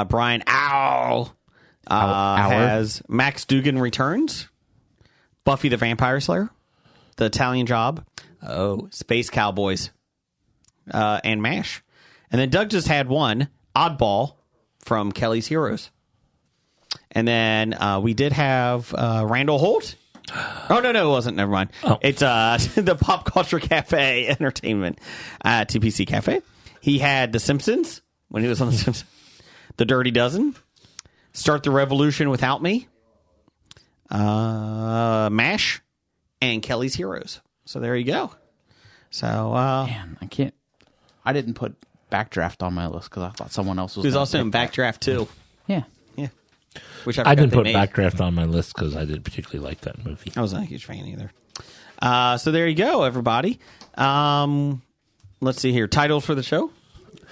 Brian has Max Dugan Returns, Buffy the Vampire Slayer, The Italian Job, Space Cowboys, and MASH. And then Doug just had one, Oddball, from Kelly's Heroes. And then we did have Randall Holt. Oh, no, it wasn't. Never mind. Oh. It's the Pop Culture Cafe Entertainment, TPC Cafe. He had The Simpsons when he was on The Simpsons. The Dirty Dozen. Start the Revolution Without Me. MASH. And Kelly's Heroes. So there you go. So, man, I didn't put Backdraft on my list because I thought someone else was. He was also in Backdraft too. Yeah. Which I didn't put Backdraft on my list because I didn't particularly like that movie. I wasn't a huge fan either. So there you go, everybody. Let's see here. Titles for the show?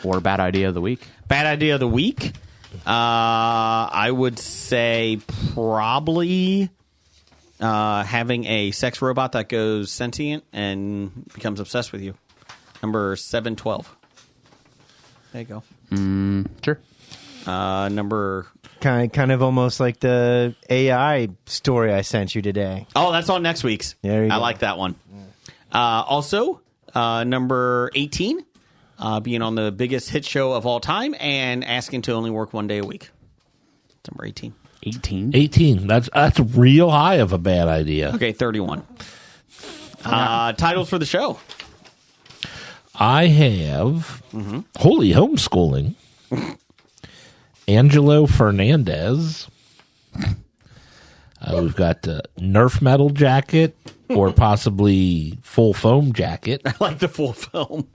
Or Bad Idea of the Week? Bad Idea of the Week? I would say probably having a sex robot that goes sentient and becomes obsessed with you. Number 712. There you go. Sure. Number... Kind of almost like the AI story I sent you today. Oh, that's on next week's. There you go. I like that one. Also, number 18, being on the biggest hit show of all time and asking to only work 1 day a week. Number 18. 18. That's real high of a bad idea. Okay, 31. Titles for the show. I have Holy Homeschooling. Angelo Fernandez. We've got Nerf Metal Jacket or possibly Full Foam Jacket. I like the full foam.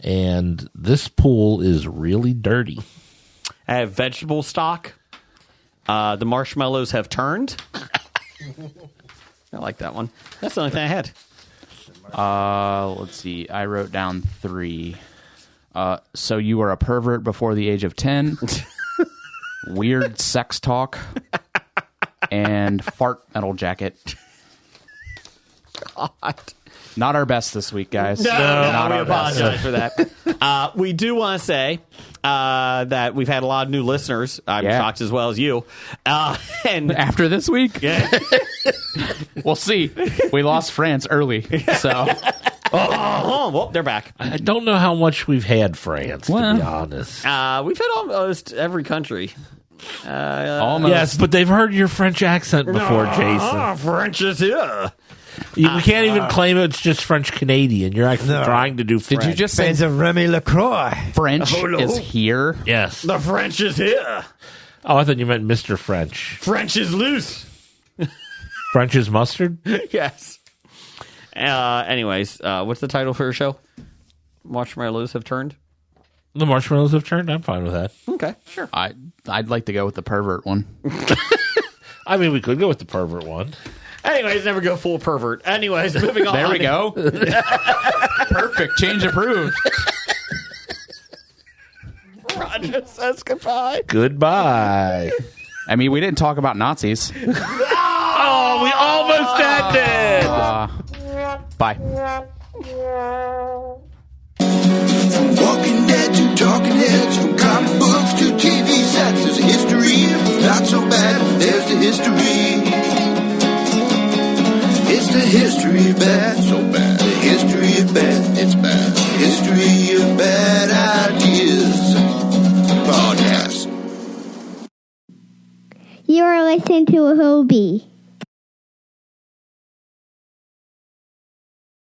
And this pool is really dirty. I have vegetable stock. The marshmallows have turned. I like that one. That's the only thing I had. Let's see. I wrote down 3. So you were a pervert before the age of 10. Weird sex talk. And fart metal jacket. God. Not our best this week, guys. No, not we our best. apologize for that. We do want to say that we've had a lot of new listeners. I'm shocked as well as you. And after this week, we'll see. We lost France early, so. Well, they're back. I don't know how much we've had France, to be honest. We've had almost every country. Almost. Yes, but they've heard your French accent before, Jason. French is here. We can't even claim it's just French Canadian. You're actually trying to do French. Did you just say Fans of Remy LaCroix. French is here? Yes. The French is here. Oh, I thought you meant Mr. French. French is loose. French is mustard? Yes. Anyways, what's the title for your show? Marshmallows have turned. The marshmallows have turned? I'm fine with that. Okay, sure. I'd like to go with the pervert one. I mean, we could go with the pervert one. Anyways, never go full pervert. Anyways, moving on. There we go. Perfect. Change approved. Roger says goodbye. Goodbye. I mean, we didn't talk about Nazis. Oh, we almost ended. Bye. From Walking Dead to Talking Heads, from comic books to TV sets, there's a history, not so bad, there's the history. It's the history of bad, so bad. The history of bad, it's bad. History of bad ideas. Podcast. You are listening to a Hobie.